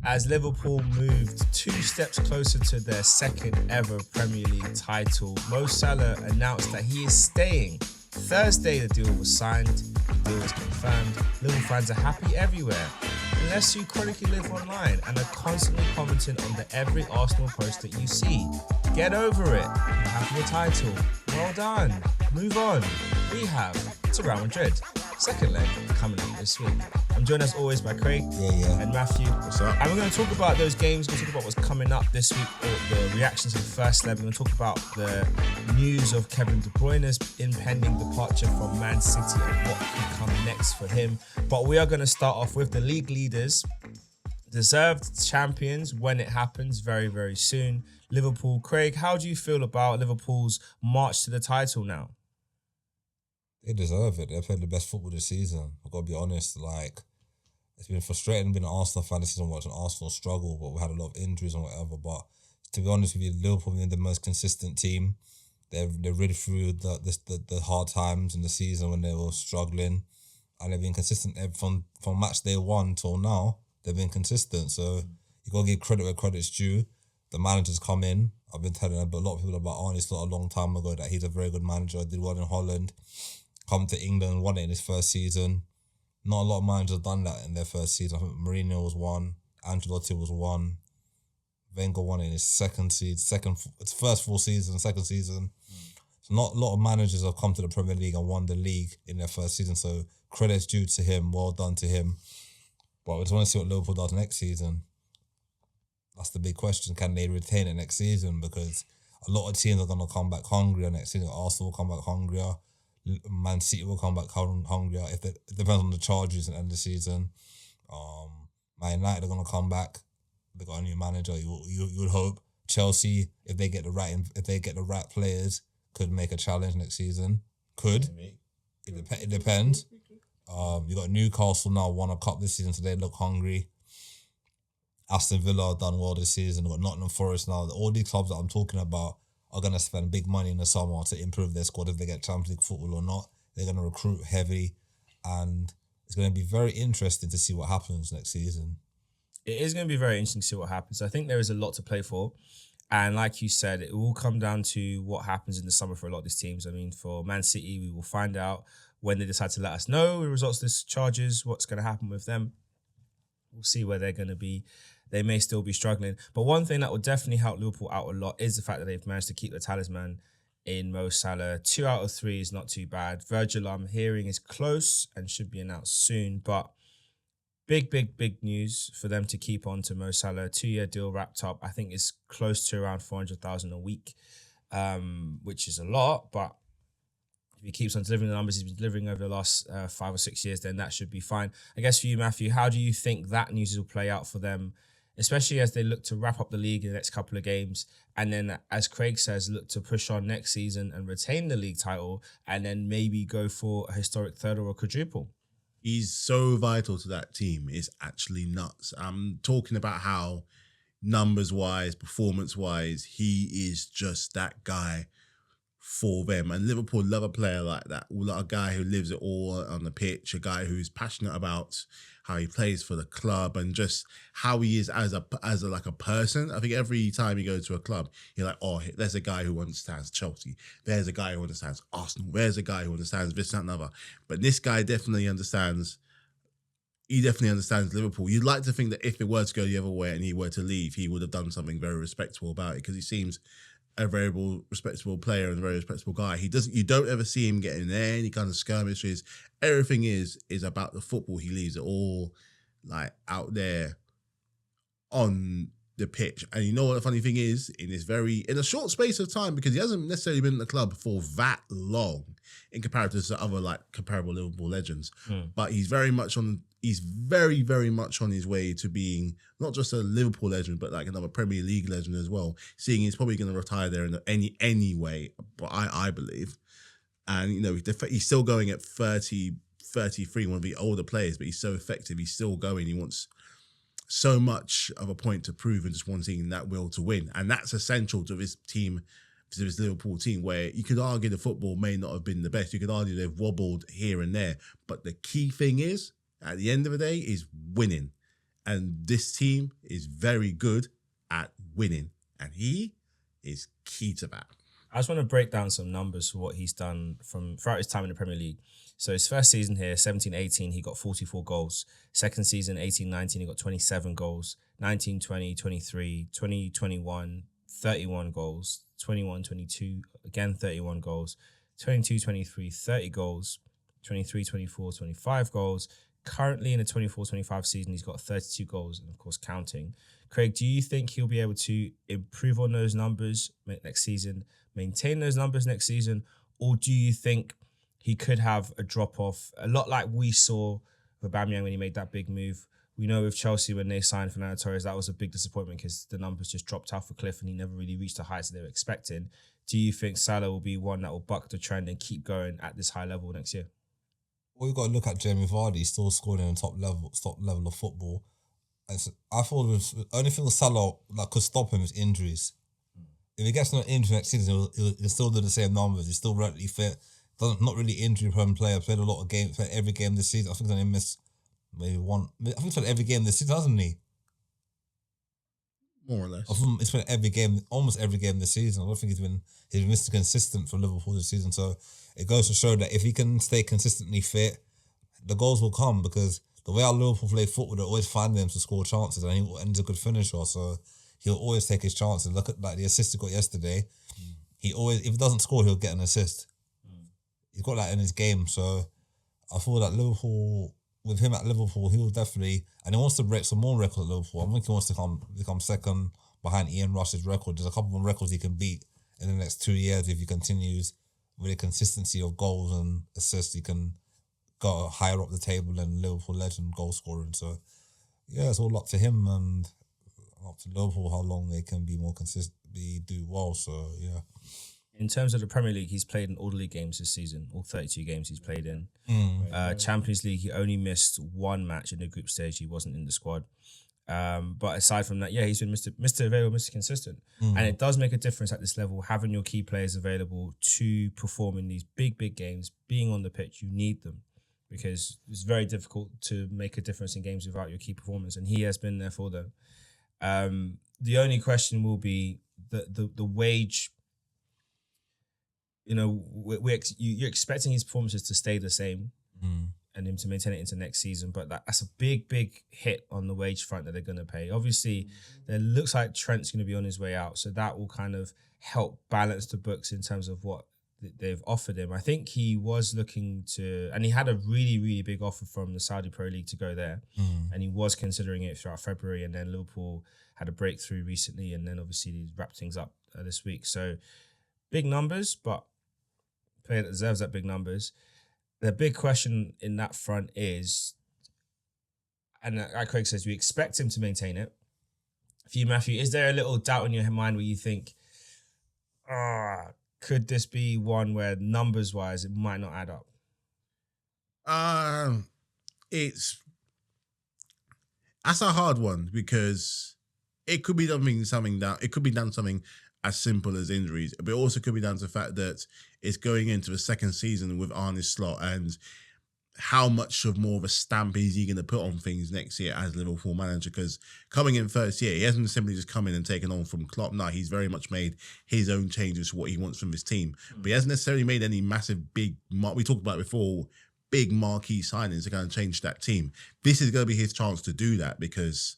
As Liverpool moved 2 steps closer to their second ever Premier League title, Mo Salah announced that he is staying. Thursday, the deal was signed, the deal was confirmed. Liverpool fans are happy everywhere, unless you chronically live online and are constantly commenting on every Arsenal post that you see. Get over it. You have your title. Well done. Move on. We have to Real Madrid. Second leg coming up this week. I'm joined as always by Craig and Matthew. What's up? And we're going to talk about those games. We're going to talk about what's coming up this week, or the reactions to the first leg. We're going to talk about the news of Kevin DeBruyne's impending departure from Man City and what could come next for him. But we are going to start off with the league leaders. Deserved champions when it happens very, very soon. Liverpool. Craig, how do you feel about Liverpool's march to the title now? They deserve it. They've played the best football this season. I've got to be honest. It's been frustrating being an Arsenal fan this season, watching Arsenal struggle, but we had a lot of injuries and whatever. But to be honest with you, Liverpool have been the most consistent team. They've rid through the hard times in the season when they were struggling, and they've been consistent from match day one till now. They've been consistent. So you got to give credit where credit's due. The manager's come in. I've been telling a lot of people about Arne Slot a long time ago that he's a very good manager. Did well in Holland. Come to England, won it in his first season. Not a lot of managers have done that in their first season. I think Mourinho was one, Ancelotti was one, Wenger won it in his it's first full season, second season. So not a lot of managers have come to the Premier League and won the league in their first season. So credit's due to him, well done to him. But we just want to see what Liverpool does next season. That's the big question. Can they retain it next season? Because a lot of teams are going to come back hungrier next season. Arsenal will come back hungrier. Man City will come back hungrier. It depends on the charges at the end of the season. Man United are going to come back. They got a new manager. You would hope. Chelsea, if they get the right players, could make a challenge next season. Could. It depends. You got Newcastle now won a cup this season, so they look hungry. Aston Villa have done well this season. We've got Nottingham Forest now. All these clubs that I'm talking about are going to spend big money in the summer to improve their squad if they get Champions League football or not. They're going to recruit heavy, and it's going to be very interesting to see what happens next season. It is going to be very interesting to see what happens. I think there is a lot to play for. And like you said, it will come down to what happens in the summer for a lot of these teams. I mean, for Man City, we will find out when they decide to let us know the results of this charges, what's going to happen with them. We'll see where they're going to be. They may still be struggling. But one thing that will definitely help Liverpool out a lot is the fact that they've managed to keep the talisman in Mo Salah. 2 out of 3 is not too bad. Virgil, I'm hearing, is close and should be announced soon. But big news for them to keep on to Mo Salah. 2-year deal wrapped up. I think it's close to around 400,000 a week, which is a lot. But if he keeps on delivering the numbers he's been delivering over the last 5 or 6 years, then that should be fine. I guess for you, Matthew, how do you think that news will play out for them, especially as they look to wrap up the league in the next couple of games, and then, as Craig says, look to push on next season and retain the league title, and then maybe go for a historic third or a quadruple? He's so vital to that team. It's actually nuts. I'm talking about how numbers-wise, performance-wise, he is just that guy for them. And Liverpool love a player like that. A guy who lives it all on the pitch, a guy who's passionate about how he plays for the club and just how he is as a person. I think every time you go to a club, you're like, oh, there's a guy who understands Chelsea. There's a guy who understands Arsenal. There's a guy who understands this, that, and other. But this guy definitely understands. He definitely understands Liverpool. You'd like to think that if it were to go the other way and he were to leave, he would have done something very respectable about it, because he seems a very respectable player and a very respectable guy. You don't ever see him getting in any kind of skirmishes. Everything is about the football. He leaves it all out there on the pitch. And you know what the funny thing is? In a short space of time, because he hasn't necessarily been in the club for that long in comparison to other comparable Liverpool legends. But he's very, very much on his way to being not just a Liverpool legend, but another Premier League legend as well. Seeing he's probably going to retire there in anyway, but I believe. And, he's still going at 30, 33, one of the older players, but he's so effective. He's still going. He wants so much of a point to prove and just wanting that will to win. And that's essential to this team, to this Liverpool team, where you could argue the football may not have been the best. You could argue they've wobbled here and there. But the key thing is, at the end of the day, is winning. And this team is very good at winning. And he is key to that. I just want to break down some numbers for what he's done from throughout his time in the Premier League. So his first season here, 17-18, he got 44 goals. Second season, 18-19, he got 27 goals. 19-20, 23, 20-21, 31 goals. 21-22, again 31 goals. 22-23, 30 goals. 23-24, 25 goals. Currently in the 24-25 season, he's got 32 goals and, of course, counting. Craig, do you think he'll be able to improve on those numbers next season, maintain those numbers next season, or do you think he could have a drop-off, a lot like we saw with Aubameyang when he made that big move? We know with Chelsea when they signed Fernando Torres, that was a big disappointment because the numbers just dropped off a cliff and he never really reached the heights that they were expecting. Do you think Salah will be one that will buck the trend and keep going at this high level next year? Well, you've got to look at Jamie Vardy, still scoring in top level of football. And so I thought the only thing with Salah that could stop him is injuries. If he gets no injury next season, he'll still do the same numbers. He's still relatively fit. Not really injury-prone player. Played a lot of games, played every game this season. I think he's only missed maybe one. I think he's played every game this season, hasn't he? More or less. He's played every game, almost every game this season. I don't think he's been Mr. Consistent for Liverpool this season. So it goes to show that if he can stay consistently fit, the goals will come because the way our Liverpool play football, they always find them to score chances and he's a good finisher. So he'll always take his chances. Look at like the assist he got yesterday. He always, if he doesn't score, he'll get an assist. He's got that in his game. So I feel that Liverpool, with him at Liverpool, he will definitely, and he wants to break some more records at Liverpool. I think he wants to become second behind Ian Rush's record. There's a couple more records he can beat in the next 2 years if he continues with the consistency of goals and assists. He can go higher up the table than Liverpool legend goal scoring. So yeah, it's all up to him and up to Liverpool how long they can be more consistent, do well. So yeah. In terms of the Premier League, he's played in all the league games this season, all 32 games he's played in. Champions League, he only missed one match in the group stage. He wasn't in the squad. But aside from that, yeah, he's been Mr. Available, Mr. Consistent. And it does make a difference at this level, having your key players available to perform in these big, big games, being on the pitch, you need them because it's very difficult to make a difference in games without your key performance. And he has been there for them. The only question will be the wage. You know, you're expecting his performances to stay the same and him to maintain it into next season, but that's a big, big hit on the wage front that they're going to pay. Obviously, it looks like Trent's going to be on his way out, so that will kind of help balance the books in terms of what they've offered him. I think he was looking to, and he had a really, really big offer from the Saudi Pro League to go there, and he was considering it throughout February, and then Liverpool had a breakthrough recently, and then obviously he wrapped things up this week. So big numbers, but player that deserves that big numbers. The big question in that front is, and like Craig says, we expect him to maintain it. For you, Matthew, is there a little doubt in your mind where you think, could this be one where numbers-wise it might not add up? That's a hard one because it could be something as simple as injuries, but it also could be down to the fact that it's going into a second season with Arne Slot and how much of more of a stamp is he going to put on things next year as Liverpool manager? Because coming in first year, he hasn't simply just come in and taken on from Klopp. No, he's very much made his own changes to what he wants from his team. But he hasn't necessarily made any massive, we talked about it before, big marquee signings to kind of change that team. This is going to be his chance to do that because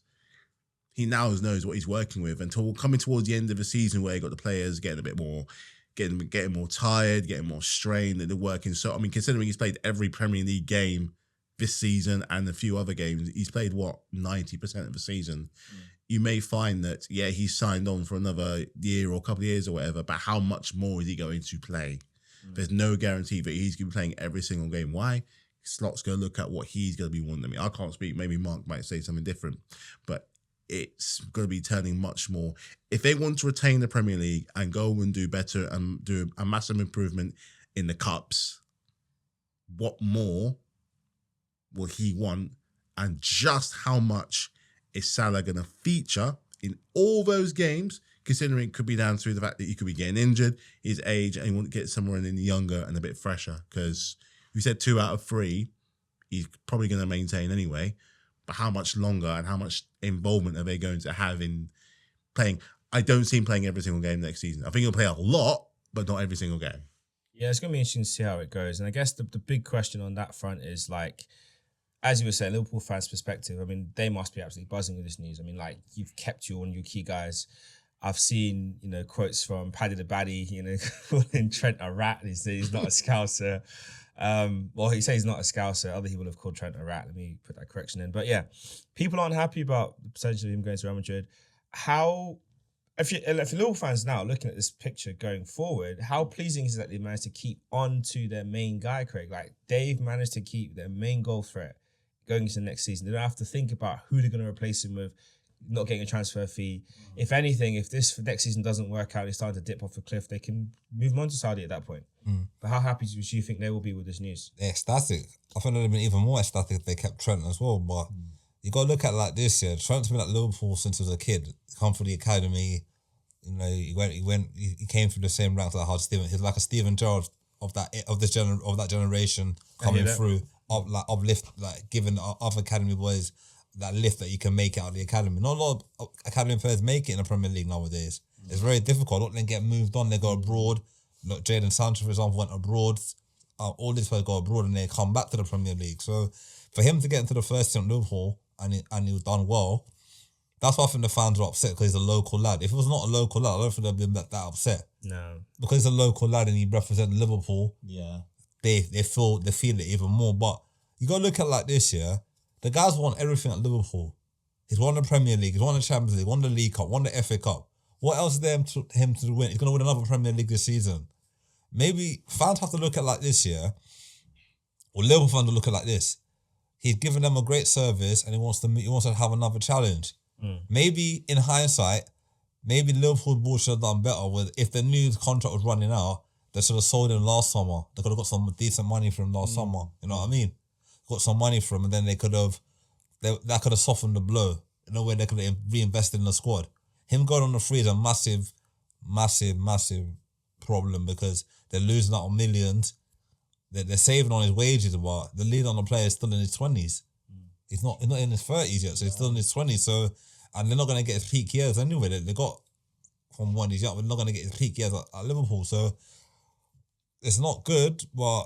he now knows what he's working with. Until coming towards the end of the season where he got the players getting a bit more, getting more tired, getting more strained, and they're working. So, I mean, considering he's played every Premier League game this season and a few other games, he's played, 90% of the season. You may find that, yeah, he's signed on for another year or a couple of years or whatever, but how much more is he going to play? There's no guarantee that he's going to be playing every single game. Why? Slot's going to look at what he's going to be wanting. I mean, I can't speak. Maybe Mark might say something different, but it's going to be turning much more. If they want to retain the Premier League and go and do better and do a massive improvement in the Cups, what more will he want? And just how much is Salah going to feature in all those games, considering it could be down to the fact that he could be getting injured, his age, and he want to get someone in younger and a bit fresher? Because we said 2 out of 3, he's probably going to maintain anyway. but how much longer and how much involvement are they going to have in playing? I don't see him playing every single game next season. I think he'll play a lot, but not every single game. Yeah, it's going to be interesting to see how it goes. And I guess the big question on that front is, like, as you were saying, Liverpool fans' perspective, I mean, they must be absolutely buzzing with this news. I mean, like, you've kept one of your key guys. I've seen, quotes from Paddy the Baddie, calling Trent a rat. He said he's not a Scouser. Well, he says he's not a Scouser. Other people have called Trent a rat. Let me put that correction in. But yeah, people aren't happy about the potential of him going to Real Madrid. If Liverpool fans now looking at this picture going forward, how pleasing is it that they managed to keep on to their main guy, Craig? Like, they've managed to keep their main goal threat going into the next season. They don't have to think about who they're going to replace him with, not getting a transfer fee. If anything, if this for next season doesn't work out, they're starting to dip off a cliff, they can move on to Saudi at that point. But how happy do you think they will be with this news? They're ecstatic. I think they'd have been even more ecstatic if they kept Trent as well. But you got to look at it like this, yeah. Trent's been at Liverpool since he was a kid. Come from the academy. He came through the same ranks like Steven. He's like a Steven Gerrard of that generation coming through, uplift, like giving other academy boys that lift that you can make out of the academy. Not a lot of academy players make it in the Premier League nowadays. It's very difficult. A lot of them get moved on. They go abroad. Look, Jadon Sancho, for example, went abroad. All these players go abroad and they come back to the Premier League. So for him to get into the first team at Liverpool and he was done well, that's why I think the fans are upset, because he's a local lad. If it was not a local lad, I don't think they'd be that upset. No. Because he's a local lad and he represents Liverpool, they feel it even more. But you got to look at it like this, yeah? The guy's won everything at Liverpool. He's won the Premier League, he's won the Champions League, won the League Cup, won the FA Cup. What else is there to him to win? He's going to win another Premier League this season. Maybe fans have to look at it like this, yeah? Or Liverpool fans will look at it like this. He's given them a great service and he wants to have another challenge. Maybe in hindsight, maybe Liverpool board should have done better with, if the new contract was running out, they should have sold him last summer. They could have got some decent money from him last summer. You know what I mean? Got some money from him, and then that could have softened the blow. In a way, they could have reinvested in the squad. Him going on the free is a massive, massive, massive problem, because they're losing out on millions. They're saving on his wages, but the lead on the player is still in his 20s. He's not in his 30s yet, so he's still in his 20s. So, and they're not going to get his peak years anyway. They got from when he's young, but they're not going to get his peak years at Liverpool. So it's not good, but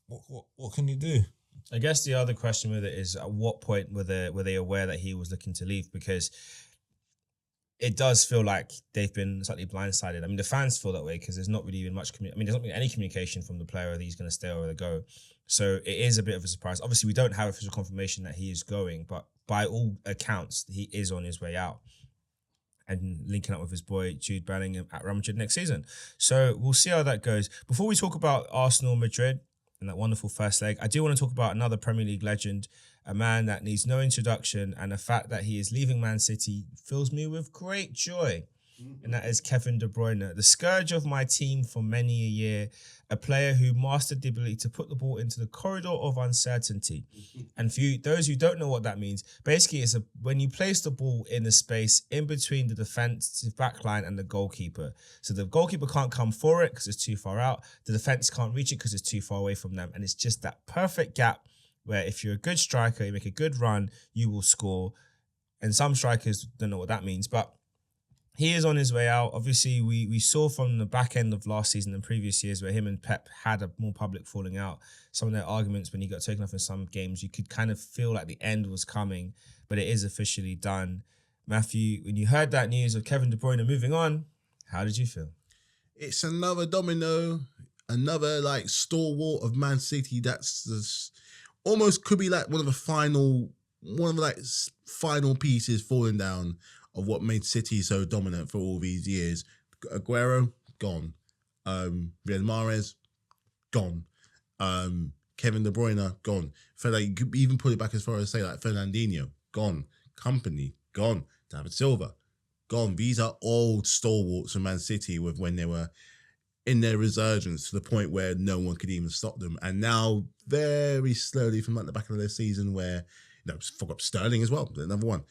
what can you do? I guess the other question with it is, at what point were they aware that he was looking to leave? Because it does feel like they've been slightly blindsided. I mean, the fans feel that way because there's not really been much there's not been any communication from the player that he's going to stay or go. So it is a bit of a surprise. Obviously, we don't have official confirmation that he is going, but by all accounts, he is on his way out and linking up with his boy Jude Bellingham at Real Madrid next season. So we'll see how that goes. Before we talk about Arsenal Madrid and that wonderful first leg, I do want to talk about another Premier League legend, a man that needs no introduction, and the fact that he is leaving Man City fills me with great joy. And that is Kevin De Bruyne, the scourge of my team for many a year, a player who mastered the ability to put the ball into the corridor of uncertainty. And for those who don't know what that means, basically it's when you place the ball in the space in between the defensive backline and the goalkeeper. So the goalkeeper can't come for it because it's too far out. The defense can't reach it because it's too far away from them. And it's just that perfect gap where if you're a good striker, you make a good run, you will score. And some strikers don't know what that means, but he is on his way out. Obviously, we saw from the back end of last season and previous years where him and Pep had a more public falling out. Some of their arguments when he got taken off in some games, you could kind of feel like the end was coming, but it is officially done. Matthew, when you heard that news of Kevin De Bruyne moving on, how did you feel? It's another domino, another like stalwart of Man City that's almost could be like one of the final pieces falling down of what made City so dominant for all these years. Aguero, gone. Riyad Mahrez, gone. Kevin De Bruyne, gone. So like, you could even put it back as far as say like Fernandinho, gone. Company, gone. David Silva, gone. These are old stalwarts of Man City with when they were in their resurgence to the point where no one could even stop them. And now very slowly from like the back of their season where, forgot Sterling as well, another one.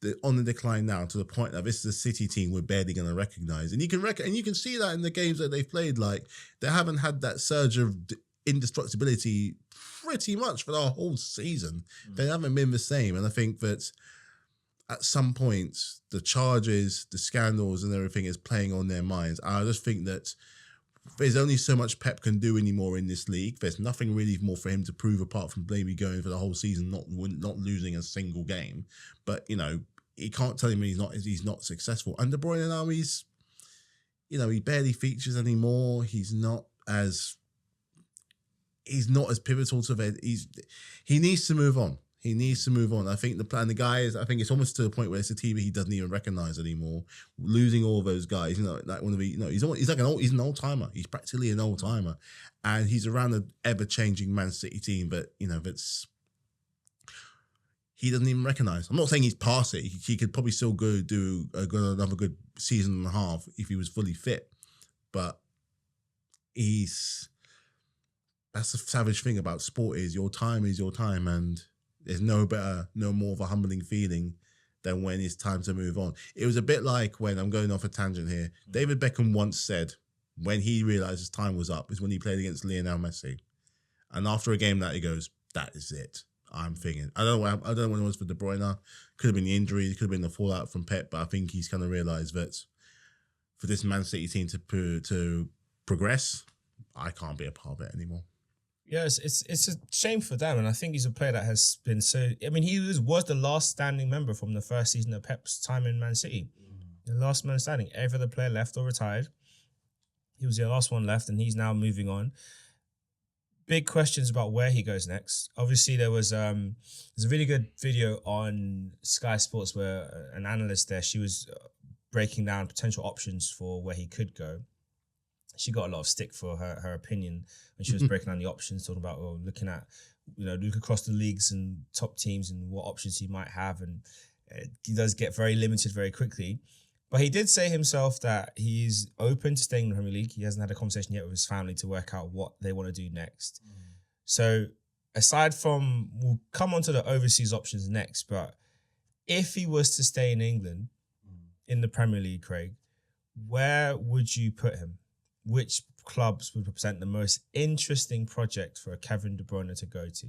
They're on the decline now to the point that this is a City team we're barely going to recognise. And you can see that in the games that they've played. Like, they haven't had that surge of indestructibility pretty much for the whole season. They haven't been the same. And I think that at some point, the charges, the scandals and everything is playing on their minds. I just think that there's only so much Pep can do anymore in this league. There's nothing really more for him to prove apart from maybe going for the whole season, not losing a single game. But, you know, he can't tell him he's not successful. And DeBruyne now, he barely features anymore. He's not as pivotal to it. He needs to move on. He needs to move on. I think the guys, I think it's almost to the point where it's a team he doesn't even recognize anymore. Losing all those guys, like one of the, he's an old timer. He's practically an old timer, and he's around an ever changing Man City team. But he doesn't even recognize. I'm not saying he's past it. He could probably still do another good season and a half if he was fully fit. But that's the savage thing about sport is your time, and there's no more of a humbling feeling than when it's time to move on. It was a bit like when, I'm going off a tangent here, David Beckham once said when he realized his time was up is when he played against Lionel Messi. And after a game that he goes, that is it. I'm thinking. I don't know what it was for De Bruyne. Could have been the injury, could have been the fallout from Pep, but I think he's kind of realized that for this Man City team to progress, I can't be a part of it anymore. Yes, it's a shame for them, and I think he's a player that has been so. I mean, he was the last standing member from the first season of Pep's time in Man City. The last man standing. Every other player left or retired. He was the last one left, and he's now moving on. Big questions about where he goes next. Obviously, there's a really good video on Sky Sports where an analyst there, she was breaking down potential options for where he could go. She got a lot of stick for her opinion when she was breaking down the options, talking about looking across the leagues and top teams and what options he might have. And he does get very limited very quickly. But he did say himself that he's open to staying in the Premier League. He hasn't had a conversation yet with his family to work out what they want to do next. So aside from, we'll come on to the overseas options next, but if he was to stay in England, in the Premier League, Craig, where would you put him? Which clubs would represent the most interesting project for a Kevin De Bruyne to go to?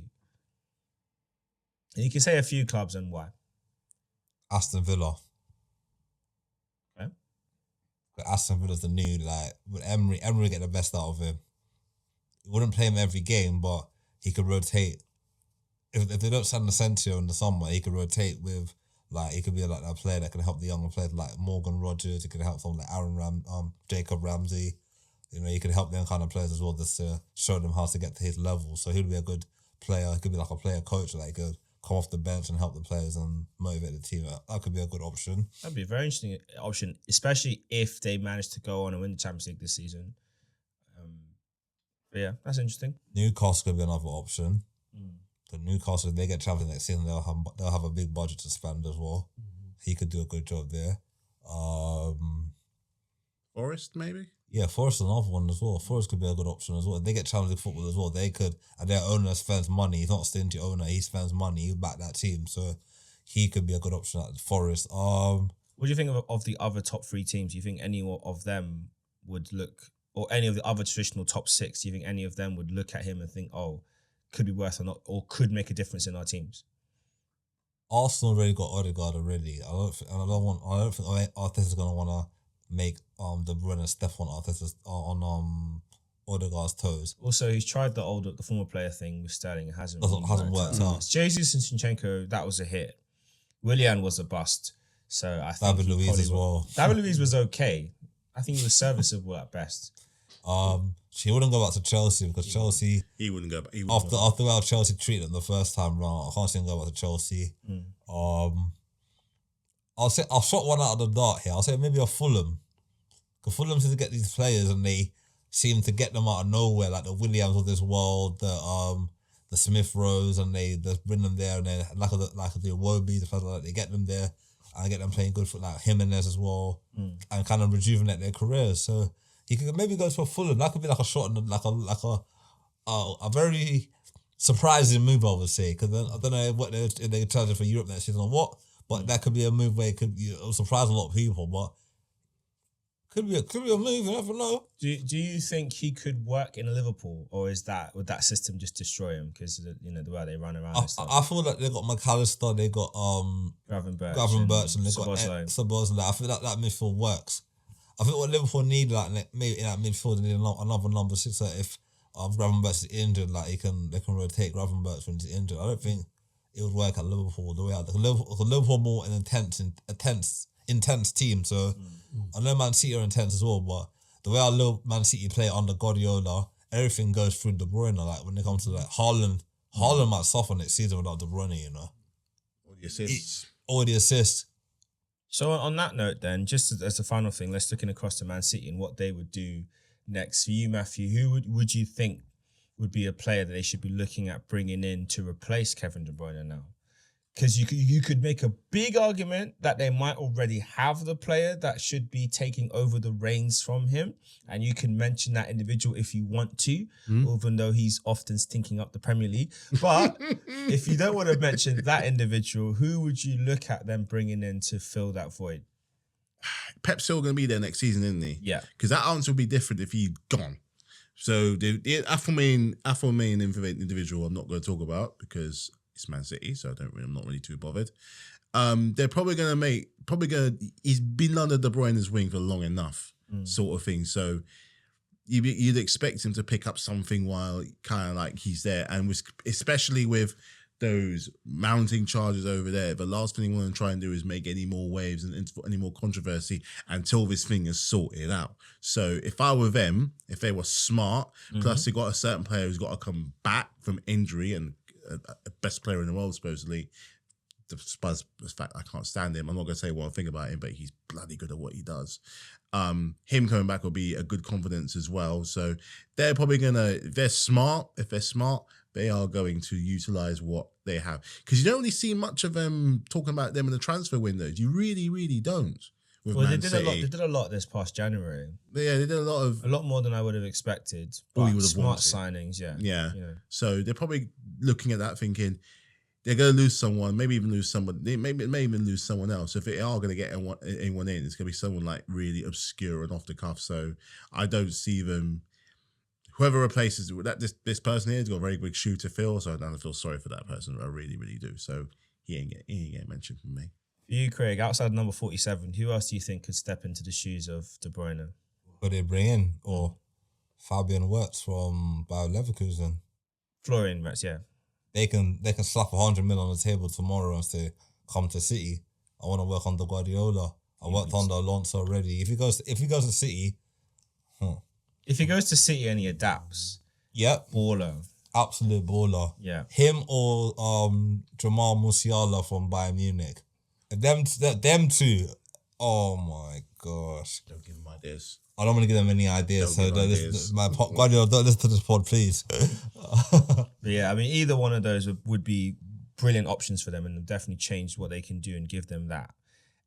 And you can say a few clubs and why. Aston Villa. Okay. But Aston Villa's the new, with Emery would get the best out of him. He wouldn't play him every game, but he could rotate. If they don't send Asensio in the summer, he could rotate with, he could be a player that can help the younger players like Morgan Rogers. He could help someone like Jacob Ramsey. He could help them kind of players as well, just to show them how to get to his level. So he'd be a good player. He could be like a player coach, he could come off the bench and help the players and motivate the team. That could be a good option. That'd be a very interesting option, especially if they manage to go on and win the Champions League this season. But yeah, that's interesting. Newcastle could be another option. The Newcastle, if they get Champions next season, they'll have a big budget to spend as well. He could do a good job there. Forest, maybe? Yeah, Forest is another one as well. Forest could be a good option as well. If they get Champions League football as well, they could, and their owner spends money. He's not a stingy owner. He spends money. He back that team. So he could be a good option at Forest. What do you think of the other top three teams? Do you think any of them would look, or any of the other traditional top six, do you think any of them would look at him and think, could be worth or not, or could make a difference in our teams? Arsenal already got Odegaard already. I don't think Arteta's gonna want to make De Bruyne step on Arteta's on Odegaard's toes. Also, he's tried the former player thing with Sterling. It hasn't worked out. Jesus and Zinchenko, that was a hit. Willian was a bust. So I think David Luiz as well. David Luiz was okay. I think he was serviceable at best. She wouldn't go back to Chelsea because Chelsea. He wouldn't go back. After how Chelsea treated him the first time round, I can't see him go back to Chelsea. I'll shot one out of the dart here. I'll say maybe a Fulham. Because Fulham seem to get these players and they seem to get them out of nowhere, like the Williams of this world, the Smith Rowes, and they just bring them there, and then like the Iwobies, the players like that, they get them there and get them playing good foot, like Jimenez as well, and kind of rejuvenate their careers. So he could maybe go to a Fulham. That could be like a shot, like a very surprising move, I would say. Because I don't know what they're charging for Europe next season or what, but that could be a move where it'll surprise a lot of people, but Could be a move. You never know. Do you think he could work in Liverpool, or would that system just destroy him because the way they run around and stuff? I feel like they got McAllister, they got Gravenberch, and they got Szoboszlai. I feel like that midfield works. I think what Liverpool need, like maybe in that midfield, they need another number 6. So if Gravenberch is injured, like they can rotate Gravenberch when he's injured. I don't think it would work at Liverpool the way Liverpool more an intense team. So I know Man City are intense as well, but the way I love Man City play under Guardiola, everything goes through DeBruyne. Like when it comes to like Haaland might suffer next season without DeBruyne. All the assists. So on that note, then, just as a final thing, let's looking across to Man City and what they would do next. For you, Matthew, who would you think would be a player that they should be looking at bringing in to replace Kevin De Bruyne now? Because you could make a big argument that they might already have the player that should be taking over the reins from him. And you can mention that individual if you want to, even though he's often stinking up the Premier League. But if you don't want to mention that individual, who would you look at them bringing in to fill that void? Pep's still going to be there next season, isn't he? Yeah. Because that answer would be different if he'd gone. So the aforementioned individual I'm not going to talk about because it's Man City, so I'm not really too bothered. They're probably going to he's been under De Bruyne's wing for long enough, sort of thing. So you'd expect him to pick up something while kind of like he's there. And especially with those mounting charges over there, the last thing they want to try and do is make any more waves and any more controversy until this thing is sorted out. So if I were them, if they were smart, plus they got a certain player who's got to come back from injury and a best player in the world, supposedly. Despite the fact I can't stand him, I'm not going to say one thing about him, but he's bloody good at what he does. Him coming back will be a good confidence as well. So they're probably going to, if they're smart, they are going to utilize what they have. Because you don't really see much of them talking about them in the transfer windows. You really, really don't. Well, they did a lot this past January. Yeah, they did a lot more than I would have expected. Or But you would have smart wanted. signings, yeah. Yeah. You know. So they're probably looking at that thinking they're going to lose someone, maybe even lose someone. They may even lose someone else. If they are going to get anyone in, it's going to be someone like really obscure and off the cuff. So I don't see them. Whoever replaces this person here has got a very big shoe to fill. So I don't feel sorry for that person. I really, really do. So he ain't getting mentioned from me. For you, Craig, outside number 47, who else do you think could step into the shoes of De Bruyne? Could they bring in or Fabian Wirtz from Bayer Leverkusen? Florian Wirtz, yeah. They can slap 100 million on the table tomorrow and say, "Come to City. I want to work under Guardiola. I worked under Alonso already." If he goes to City, if he goes to City and he adapts, yep, baller, absolute baller. Yeah, him or Jamal Musiala from Bayern Munich. Them two. Oh my gosh! Don't give him ideas. I don't want to give them any ideas. Guardiola, don't listen to this pod, please. Yeah, I mean, either one of those would be brilliant options for them, and definitely change what they can do and give them that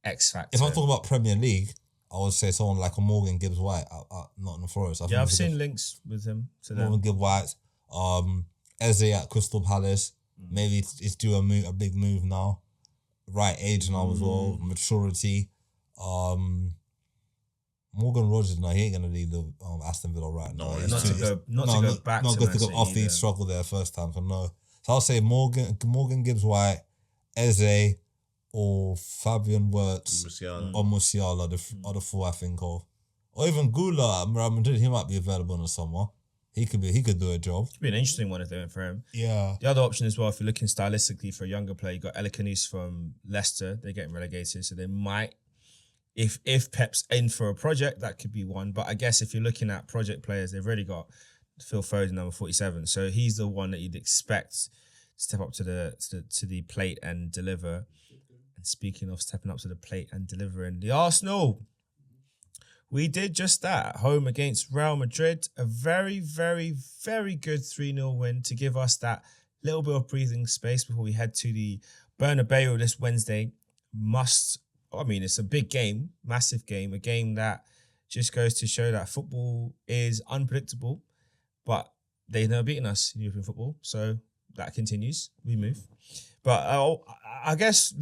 X factor. If I'm talking about Premier League, I would say someone like a Morgan Gibbs-White at Nottingham Forest. I've seen links with him. Morgan Gibbs-White, Eze at Crystal Palace. Maybe it's due a big move now. Right age now as well, maturity. Morgan Rogers, no, he ain't gonna leave the Aston Villa right now. Not to go back. Not to good to go off the struggle there first time. So no. So I'll say Morgan Gibbs-White, Eze, or Fabian Wirtz, or Musiala, the four I think of, or even Gula at Real Madrid. He might be available in the summer. He could do a job. It'd be an interesting one if they went for him. Yeah. The other option as well, if you're looking stylistically for a younger player, you got Elikanus from Leicester. They're getting relegated, so they might. If Pep's in for a project, that could be one. But I guess if you're looking at project players, they've already got Phil Foden, number 47. So he's the one that you'd expect to step up to the plate and deliver. And speaking of stepping up to the plate and delivering, the Arsenal, we did just that at home against Real Madrid. A very, very, very good 3-0 win to give us that little bit of breathing space before we head to the Bernabeu this Wednesday. It's a big game, massive game, a game that just goes to show that football is unpredictable, but they've never beaten us in European football, so that continues. We move. But I guess,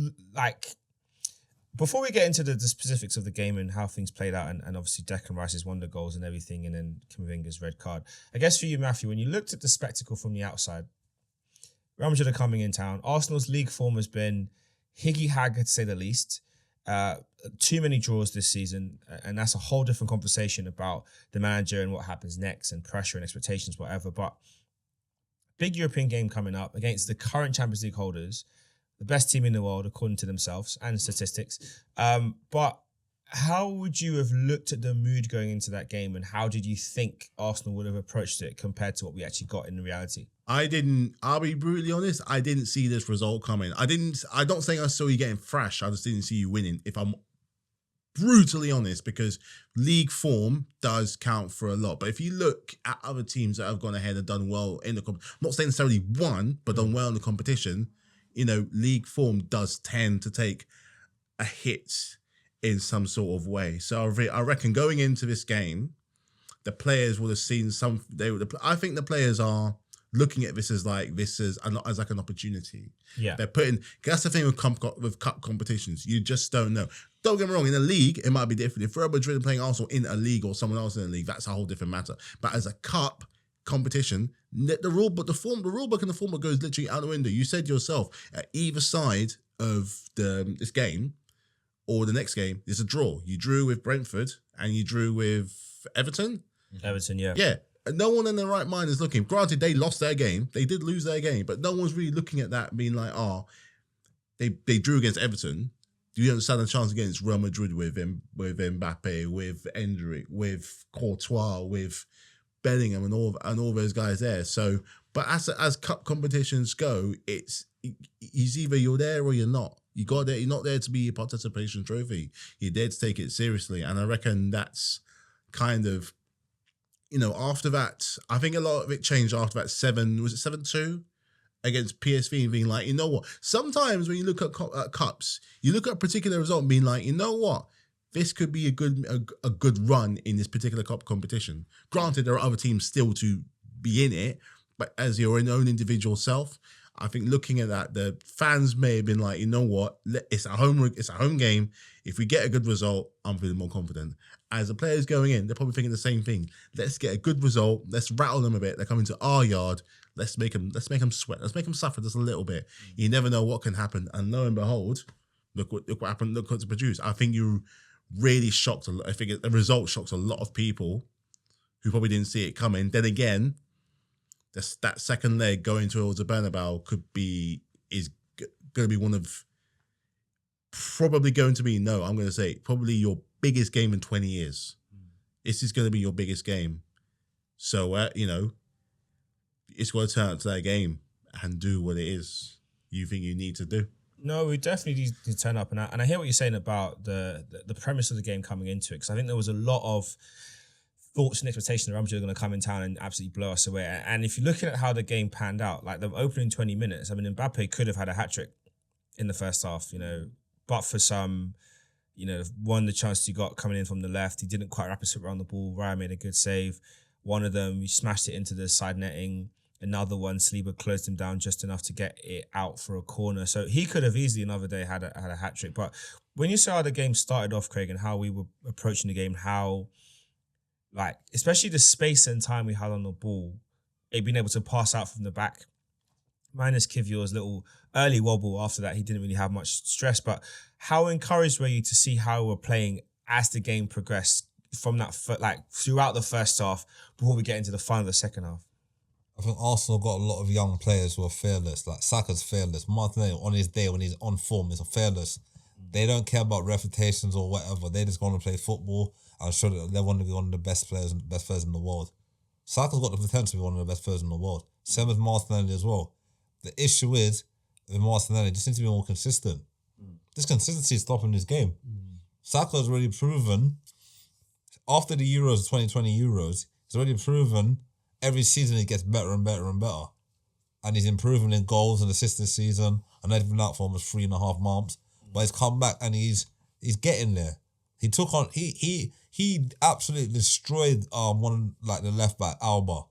Before we get into the specifics of the game and how things played out, and obviously Declan Rice's wonder goals and everything, and then Camavinga's red card, I guess for you, Matthew, when you looked at the spectacle from the outside, Real Madrid are coming in town. Arsenal's league form has been higgy-hag, to say the least. Too many draws this season, and that's a whole different conversation about the manager and what happens next and pressure and expectations, whatever. But big European game coming up against the current Champions League holders, the best team in the world, according to themselves and statistics. But how would you have looked at the mood going into that game, and how did you think Arsenal would have approached it compared to what we actually got in reality? I'll be brutally honest, I didn't see this result coming. I don't think I saw you getting thrashed. I just didn't see you winning, if I'm brutally honest, because league form does count for a lot. But if you look at other teams that have gone ahead and done well in the I'm not saying necessarily won, but done well in the competition, league form does tend to take a hit in some sort of way. So I reckon going into this game, the players would have seen I think the players are looking at this as like an opportunity. Yeah, they're that's the thing with cup competitions. You just don't know. Don't get me wrong. In a league, it might be different. If Real Madrid are playing Arsenal in a league or someone else in a league, that's a whole different matter. But as a cup competition, the rulebook and the format goes literally out the window. You said yourself, at either side of this game or the next game, there's a draw. You drew with Brentford and you drew with Everton. Everton, yeah. Yeah. No one in their right mind is looking. Granted, they lost their game. They did lose their game, but no one's really looking at that being like, they drew against Everton. Do you understand the chance against Real Madrid with Mbappe, with Endrick, with Courtois, with Bellingham and all those guys there? So, but as cup competitions go, it's either you're there or you're not. You're not there to be a participation trophy. You're there to take it seriously. And I reckon that's kind of, after that, I think a lot of it changed after that 7-2 against PSV, and being like, you know what? Sometimes when you look at cups, you look at a particular result and being like, you know what? This could be a good run in this particular cup competition. Granted, there are other teams still to be in it, but as your own individual self, I think looking at that, the fans may have been like, you know what? It's a home game. If we get a good result, I'm feeling more confident. As the players going in, they're probably thinking the same thing. Let's get a good result. Let's rattle them a bit. They're coming to our yard. Let's make them sweat. Let's make them suffer just a little bit. You never know what can happen. And lo and behold, look what happened. Look what to produce. I think you really shocked. I think the result shocked a lot of people who probably didn't see it coming. Then again, that second leg going towards the Bernabeu is going to be one of probably probably your biggest game in 20 years. This is going to be your biggest game. So, it's going to turn out to that game and do what it is you think you need to do. No, we definitely need to turn up. And I hear what you're saying about the premise of the game coming into it, because I think there was a lot of thoughts and expectations that Real Madrid are going to come in town and absolutely blow us away. And if you're looking at how the game panned out, like the opening 20 minutes, I mean, Mbappe could have had a hat-trick in the first half, but for some, one, the chance he got coming in from the left, he didn't quite wrap his foot around the ball. Raya made a good save. One of them, he smashed it into the side netting. Another one, Saliba closed him down just enough to get it out for a corner. So he could have easily another day had a hat-trick. But when you saw how the game started off, Craig, and how we were approaching the game, how, especially the space and time we had on the ball, it being able to pass out from the back, minus Kivior's little early wobble after that, he didn't really have much stress. But how encouraged were you to see how we're playing as the game progressed from that, throughout the first half before we get into the fun of the second half? I think Arsenal got a lot of young players who are fearless. Like Saka's fearless. Martinelli, on his day when he's on form, is fearless. They don't care about reputations or whatever. They just want to play football. I'm sure that they want to be one of the best players in the world. Saka's got the potential to be one of the best players in the world. Same as Martinelli as well. The issue is, with Martinelli, just needs to be more consistent. This consistency is stopping this game. Saka has already proven, after the Euros, 2020 Euros, he's already proven every season he gets better and better and better. And he's improving in goals and assists this season. I know he's been out for almost 3.5 months. But he's come back and he's getting there. He took on he absolutely destroyed the left back, Alba.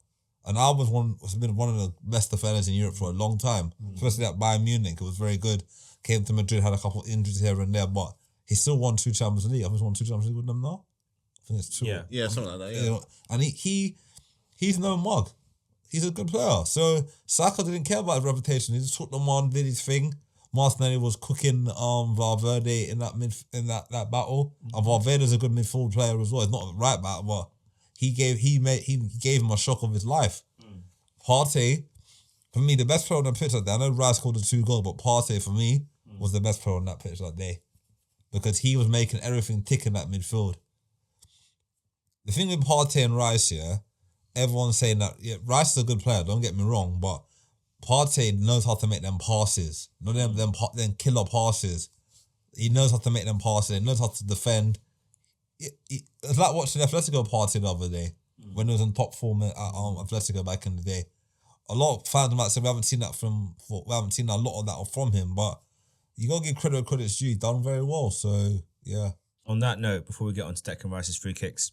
And has been one of the best defenders in Europe for a long time. Especially at Bayern Munich. It was very good. Came to Madrid, had a couple of injuries here and there, but He still won 2 Champions League. I think he's won 2 Champions League with them now. I think it's 2. Yeah. Yeah, something like that. You Yeah. know, and he's no mug. He's a good player. So Saka didn't care about his reputation. He just took them on, did his thing. Martinelli was cooking Valverde in that battle. And Valverde's a good midfield player as well. He's not a right back, but he gave him a shock of his life. Partey, for me, the best player on the pitch that day. I know Rice scored the 2 goals, but Partey for me was the best player on that pitch that day. Because he was making everything tick in that midfield. The thing with Partey and Rice, yeah, everyone's saying that Rice is a good player, don't get me wrong, but Partey knows how to make them passes. Not them killer passes. He knows how to make them passes. He knows how to defend. It's like watching Atletico Partey the other day when he was in top form at Atletico back in the day. A lot of fans might say we haven't seen that we haven't seen a lot of that from him, but you gotta give credit where credit's due. He's done very well. So yeah. On that note, before we get on to Declan Rice's free kicks,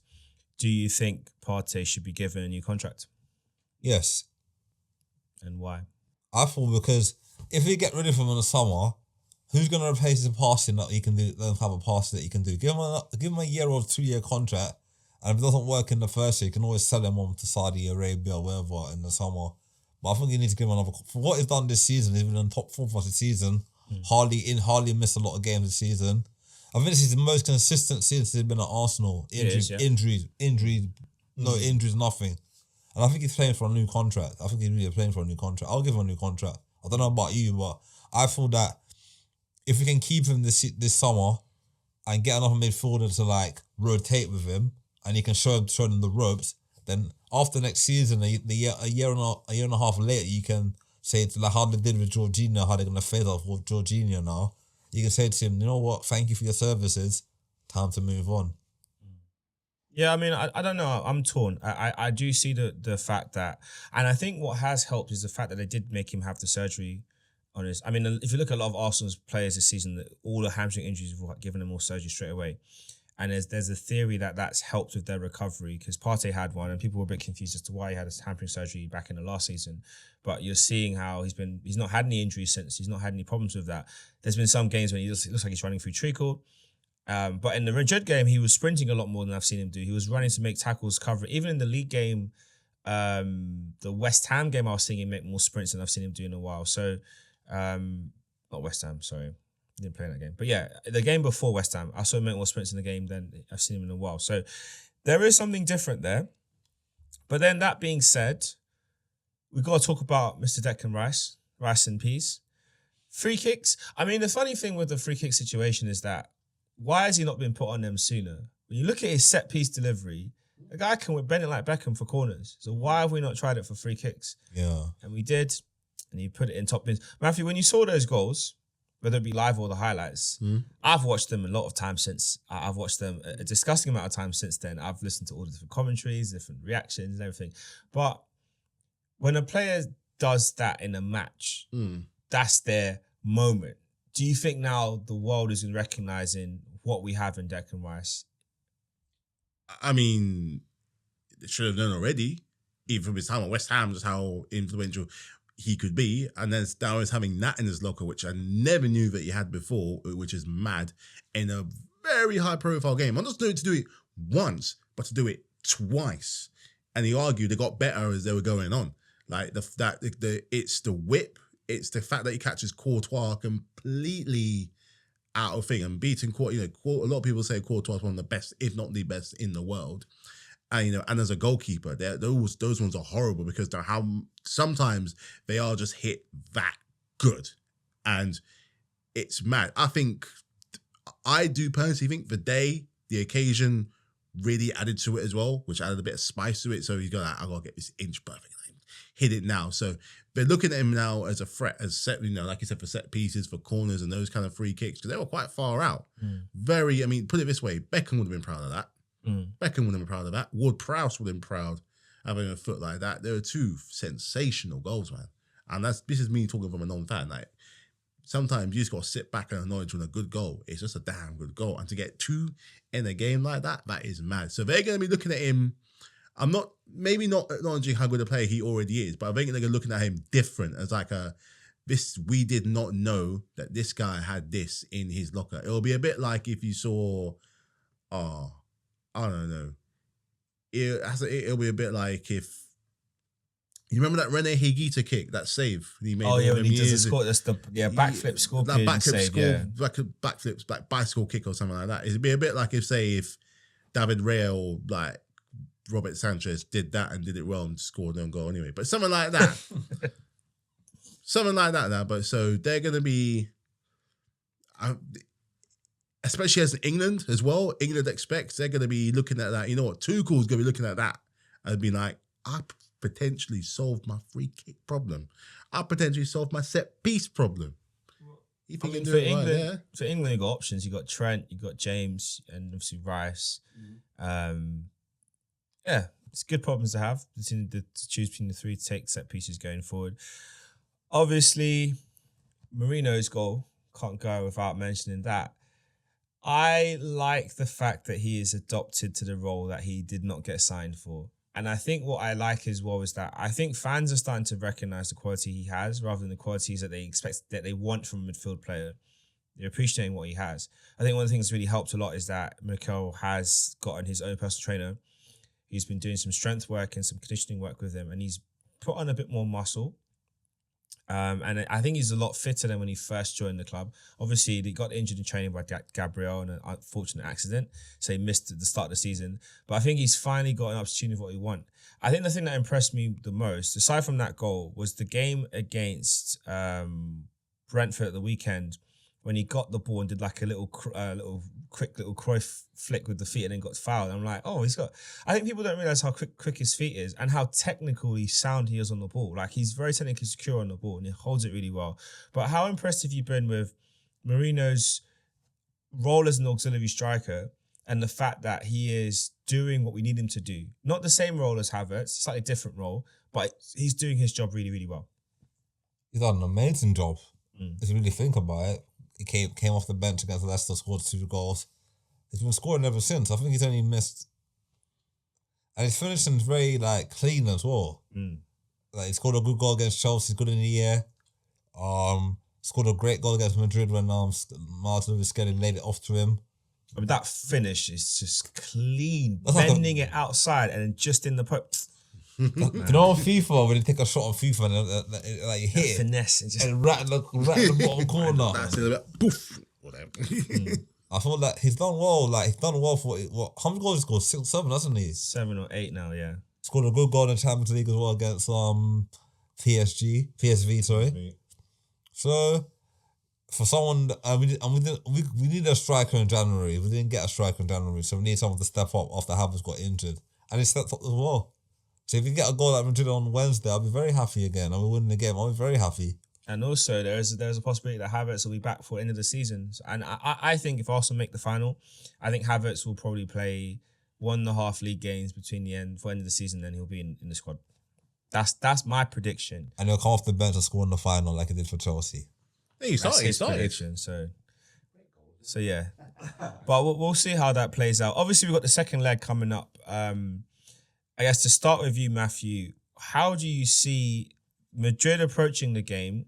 do you think Partey should be given a new contract? Yes. And why? I thought because if we get rid of him in the summer, who's going to replace his passing that he can do? Don't have a pass that he can do. Give him a year or 2-year contract, and if it doesn't work in the first year, you can always sell him on to Saudi Arabia or wherever in the summer. But I think you need to give him another. For what he's done this season, he's been in top 4 for the season. Hardly missed a lot of games this season. I think this is the most consistent since he's been at Arsenal. Injuries, no injuries, nothing. And I think he's playing for a new contract. I think he's really playing for a new contract. I'll give him a new contract. I don't know about you, but I feel that if we can keep him this summer and get another midfielder to like rotate with him, and he can show them the ropes, then after next season, a year and a half later, you can say to like how they did with Jorginho, how they're gonna phase off with Jorginho now. You can say to him, you know what? Thank you for your services. Time to move on. Yeah, I mean, I don't know. I'm torn. I do see the fact that, and I think what has helped is the fact that they did make him have the surgery on his. I mean, if you look at a lot of Arsenal's players this season, all the hamstring injuries have given them all surgery straight away. And there's a theory that that's helped with their recovery because Partey had one and people were a bit confused as to why he had his hamstring surgery back in the last season. But you're seeing how he's not had any injuries since. He's not had any problems with that. There's been some games when it looks like he's running through treacle. But in the Madrid game, he was sprinting a lot more than I've seen him do. He was running to make tackles, cover. Even in the league game, the West Ham game, I was seeing him make more sprints than I've seen him do in a while. So, not West Ham, sorry. Didn't play in that game. But yeah, the game before West Ham, I saw him make more sprints in the game than I've seen him in a while. So there is something different there. But then that being said, we've got to talk about Mr. Declan Rice. Rice in peace. Free kicks. I mean, the funny thing with the free kick situation is that why has he not been put on them sooner? When you look at his set piece delivery, the guy can bend it like Beckham for corners. So why have we not tried it for free kicks? Yeah. And we did, and he put it in top bins. Matthew, when you saw those goals, whether it be live or the highlights, I've watched them a lot of times since. I've watched them a disgusting amount of time since then. I've listened to all the different commentaries, different reactions and everything. But when a player does that in a match, that's their moment. Do you think now the world is recognizing what we have in Declan Rice? I mean, they should have known already, even from his time at West Ham, just how influential he could be. And then now he's having that in his locker, which I never knew that he had before, which is mad, in a very high profile game. I'm not doing it to do it once, but to do it twice. And he argued they got better as they were going on. Like it's the whip, it's the fact that he catches Courtois completely out of thing and beating Courtois. A lot of people say Courtois is one of the best, if not the best, in the world. And and as a goalkeeper, those ones are horrible because they're sometimes they are just hit that good, and it's mad. I do personally think the occasion really added to it as well, which added a bit of spice to it. So he's got I gotta get this inch perfect, hit it now. So they're looking at him now as a threat, as set, like you said, for set pieces, for corners, and those kind of free kicks because they were quite far out. Very, I mean, put it this way, Beckham would have been proud of that. Beckham would have been proud of that. Ward-Prowse would have been proud having a foot like that. There were 2 sensational goals, man. And this is me talking from a non-fan. Like, sometimes you just got to sit back and acknowledge when a good goal. It's just a damn good goal. And to get 2 in a game like that is mad. So they're going to be looking at him. I'm not acknowledging how good a player he already is, but I think they're looking at him different as like we did not know that this guy had this in his locker. It'll be a bit like if you saw, I don't know. It'll be a bit like if you remember that Rene Higuita kick, that save he made. Oh yeah, when he does the score, that's the backflip scorpion save, like a backflips, like bicycle kick or something like that. It'd be a bit like if David Raya or like Robert Sanchez did that and did it well and scored no goal anyway. But something like that. Something like that now. But so they're going to be, especially as England as well, England expects they're going to be looking at that. You know what? Tuchel's going to be looking at that and be like, I potentially solved my free kick problem. I potentially solved my set piece problem. For England, you got options. You got Trent, you got James, and obviously Rice. Yeah, it's good problems to have. To choose between the three to take set pieces going forward. Obviously, Mourinho's goal, can't go without mentioning that. I like the fact that he is adopted to the role that he did not get signed for. And I think what I like as well is that I think fans are starting to recognise the quality he has rather than the qualities that they expect, that they want from a midfield player. They're appreciating what he has. I think one of the things that's really helped a lot is that Mikel has gotten his own personal trainer. He's been doing some strength work and some conditioning work with him, and he's put on a bit more muscle. And I think he's a lot fitter than when he first joined the club. Obviously, he got injured in training by Gabriel in an unfortunate accident, so he missed the start of the season. But I think he's finally got an opportunity of what he wants. I think the thing that impressed me the most, aside from that goal, was the game against Brentford at the weekend when he got the ball and did like a little quick Cruyff flick with the feet and then got fouled. I'm like, oh, he's got... I think people don't realise how quick his feet is and how technically sound he is on the ball. Like, he's very technically secure on the ball and he holds it really well. But how impressed have you been with Mourinho's role as an auxiliary striker and the fact that he is doing what we need him to do? Not the same role as Havertz, slightly different role, but he's doing his job really, really well. He's done an amazing job. If you really think about it. He came off the bench against Leicester, scored 2 goals. He's been scoring ever since. I think he's only missed... And his finishing's very, clean as well. Like, he scored a good goal against Chelsea, good in the air. Scored a great goal against Madrid when Martin was scared and laid it off to him. I mean, that finish is just clean. Bending it outside and then just in the post. You know on FIFA, when you take a shot on FIFA and you hit it, finesse and right in the bottom corner. That's it, like, poof, whatever. I feel like he's done well. Like, he's done well for what? How many goals he scored? 6, 7, hasn't he? 7 or 8 now, yeah. Scored a good goal in the Champions League as well against PSV, sorry. So for someone, we need a striker in January. We didn't get a striker in January, so we need someone to step up after Havertz got injured, and he stepped up as well. So if you get a goal at Madrid on Wednesday, I'll be very happy again. I'll be winning the game. I'll be very happy. And also, there's a possibility that Havertz will be back for the end of the season. And I think if Arsenal make the final, I think Havertz will probably play 1.5 league games between the end of the season. Then he'll be in the squad. That's my prediction. And he'll come off the bench and score in the final like he did for Chelsea. Yeah, he started. Prediction, so yeah. But we'll see how that plays out. Obviously, we've got the second leg coming up. I guess to start with you, Matthew, how do you see Madrid approaching the game,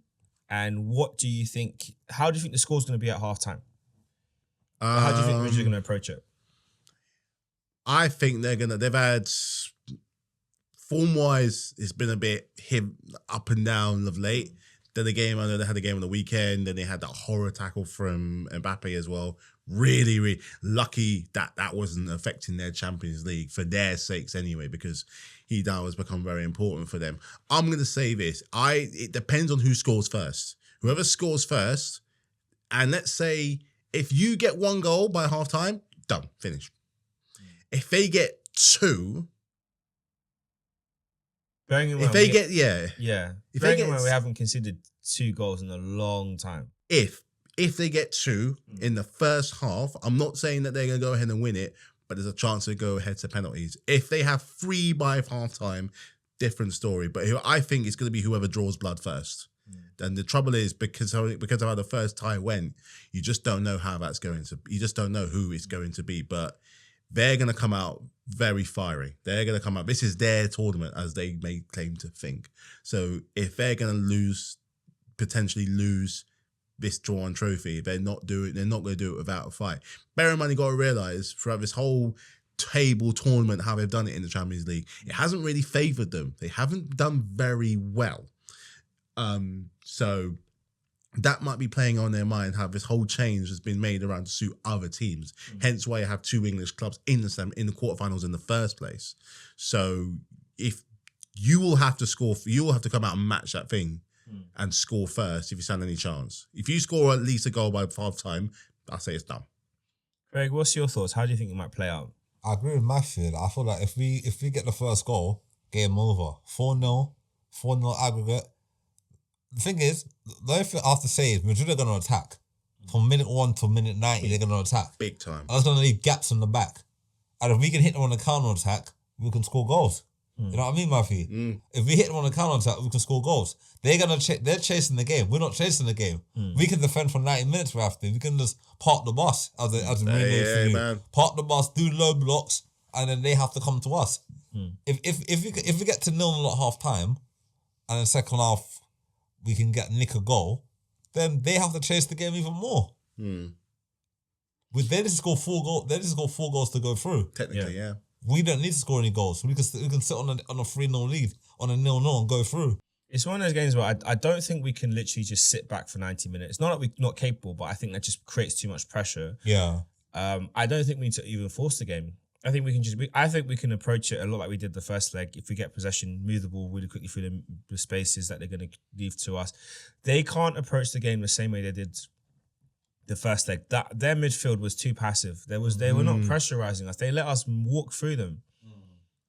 and what do you think? How do you think the score's going to be at halftime? How do you think Madrid are going to approach it? I think they've had, form-wise, it's been a bit up and down of late. Then the game, I know they had a game on the weekend, then they had that horror tackle from Mbappe as well. Really, really lucky that wasn't affecting their Champions League for their sakes anyway, because he now has become very important for them. I'm going to say this. It depends on who scores first. Whoever scores first, and let's say if you get 1 goal by halftime, done, finished. If they get 2... If they get, we haven't conceded 2 goals in a long time. If they get 2 in the first half, I'm not saying that they're going to go ahead and win it, but there's a chance to go ahead to penalties. If they have 3 by halftime, different story. But I think it's going to be whoever draws blood first. And the trouble is, because of how the first tie went, you just don't know how that's going to. You just don't know who it's going to be. But they're going to come out very fiery. They're going to come out. This is their tournament, as they may claim to think. So if they're going to lose potentially lose this drawn trophy. They're not going to do it without a fight. Bear in mind, you got to realise throughout this whole table tournament, how they've done it in the Champions League, it hasn't really favoured them. They haven't done very well. So that might be playing on their mind, how this whole change has been made around to suit other teams. Hence why you have two English clubs in the quarterfinals in the first place. So if you will have to come out and match that thing and score first if you stand any chance. If you score at least a goal by half time, I'll say it's done. Craig, what's your thoughts? How do you think it might play out? I agree with Matthew. I feel like if we get the first goal, game over. 4-0 aggregate. The thing is, the only thing I have to say is Madrid are going to attack. From minute 1 to minute 90, they're going to attack. Big time. And that's going to leave gaps in the back. And if we can hit them on a counter-attack, we can score goals. You know what I mean, Matthew? If we hit them on a counter-attack, we can score goals. They're chasing the game. We're not chasing the game. We can defend for 90 minutes if we have to. We can just park the bus, as the man. Park the bus, do low blocks, and then they have to come to us. If we get to 0-0 at half time, and in second half we can nick a goal, then they have to chase the game even more. They just score 4 goals. They just score 4 goals to go through. Technically, yeah. We don't need to score any goals. We can sit on a 3-0 lead, on a 0-0 and go through. It's one of those games where I don't think we can literally just sit back for 90 minutes. It's not that we're not capable, but I think that just creates too much pressure. Yeah. I don't think we need to even force the game. I think we can approach it a lot like we did the first leg. If we get possession, move the ball really quickly through the spaces that they're going to leave to us. They can't approach the game the same way they did the first leg. Their midfield was too passive. They were not pressurising us. They let us walk through them.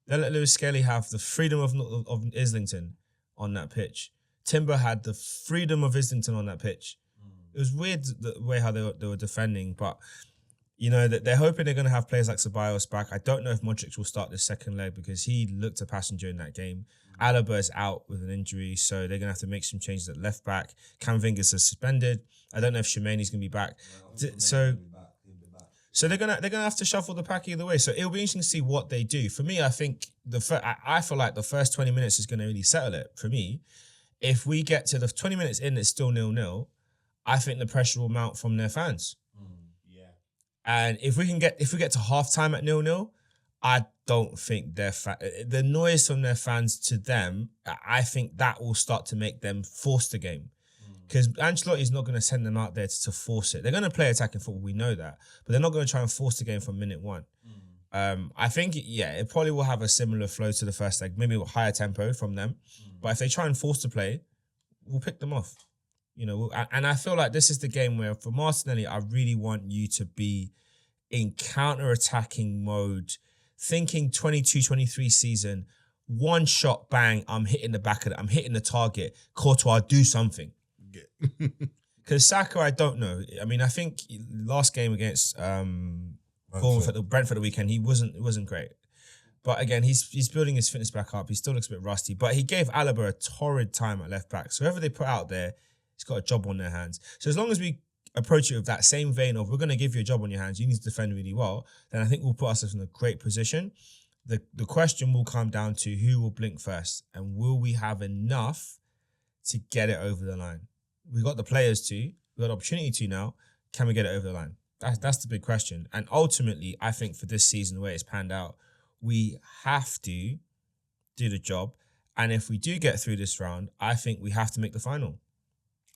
They let Lewis Skelly have the freedom of Islington on that pitch. Timber had the freedom of Islington on that pitch. It was weird the way how they were defending, but you know that they're hoping they're going to have players like Ceballos back. I don't know if Modric will start this second leg because he looked a passenger in that game. Alaba is out with an injury, so they're going to have to make some changes at left back. Cam Vingas is suspended. I don't know if Shemani's going to be back. So they're gonna have to shuffle the pack either way. So it'll be interesting to see what they do. For me, I think I feel like the first 20 minutes is going to really settle it for me. If we get to the 20 minutes in, it's still 0-0. I think the pressure will mount from their fans. And if we get to half time at 0-0, I don't think the noise from their fans to them, I think that will start to make them force the game. Because Ancelotti's not going to send them out there to force it. They're going to play attacking football, we know that. But they're not going to try and force the game from minute 1. I think, it probably will have a similar flow to the first leg, maybe a higher tempo from them. But if they try and force the play, we'll pick them off. You know, and I feel like this is the game where, for Martinelli, I really want you to be in counter-attacking mode, thinking 22-23 season, one shot, bang, I'm hitting the back of it, I'm hitting the target. Courtois, do something. Because Saka, I don't know. I mean, I think last game against Brentford the weekend, he wasn't great. But again, he's building his fitness back up. He still looks a bit rusty. But he gave Alaba a torrid time at left back. So whoever they put out there, he's got a job on their hands. So as long as we approach it with that same vein of, we're going to give you a job on your hands, you need to defend really well, then I think we'll put ourselves in a great position. The question will come down to who will blink first, and will we have enough to get it over the line? We've got the players to, we've got the opportunity to now. Can we get it over the line? That's the big question. And ultimately, I think for this season, the way it's panned out, we have to do the job. And if we do get through this round, I think we have to make the final.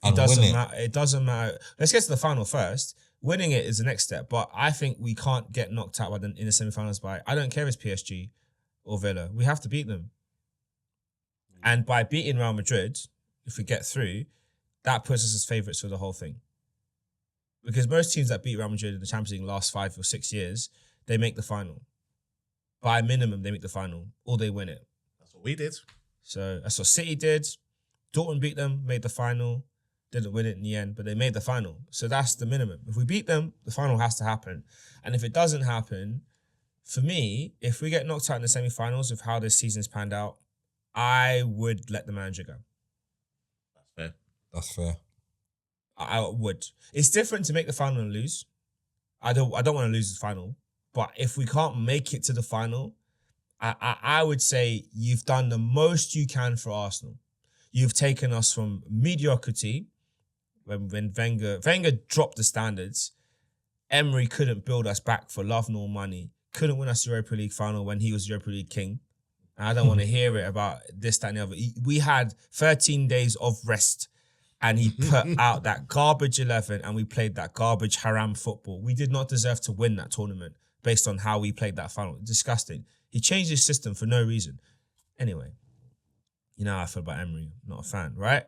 It doesn't matter. Let's get to the final first. Winning it is the next step. But I think we can't get knocked out in the semi-finals by, I don't care if it's PSG or Villa. We have to beat them. And by beating Real Madrid, if we get through, that puts us as favourites for the whole thing. Because most teams that beat Real Madrid in the Champions League in the last 5 or 6 years, they make the final. By minimum, they make the final, or they win it. That's what we did. So that's what City did. Dortmund beat them, made the final, didn't win it in the end, but they made the final. So that's the minimum. If we beat them, the final has to happen. And if it doesn't happen, for me, if we get knocked out in the semi-finals of how this season's panned out, I would let the manager go. That's fair. I would. It's different to make the final and lose. I don't want to lose the final. But if we can't make it to the final, I would say you've done the most you can for Arsenal. You've taken us from mediocrity when Wenger dropped the standards. Emery couldn't build us back for love nor money. Couldn't win us the Europa League final when he was Europa League king. And I don't want to hear it about this, that, and the other. We had 13 days of rest and he put out that garbage 11 and we played that garbage haram football. We did not deserve to win that tournament based on how we played that final. Disgusting. He changed his system for no reason. Anyway, you know how I feel about Emery. I'm not a fan, right?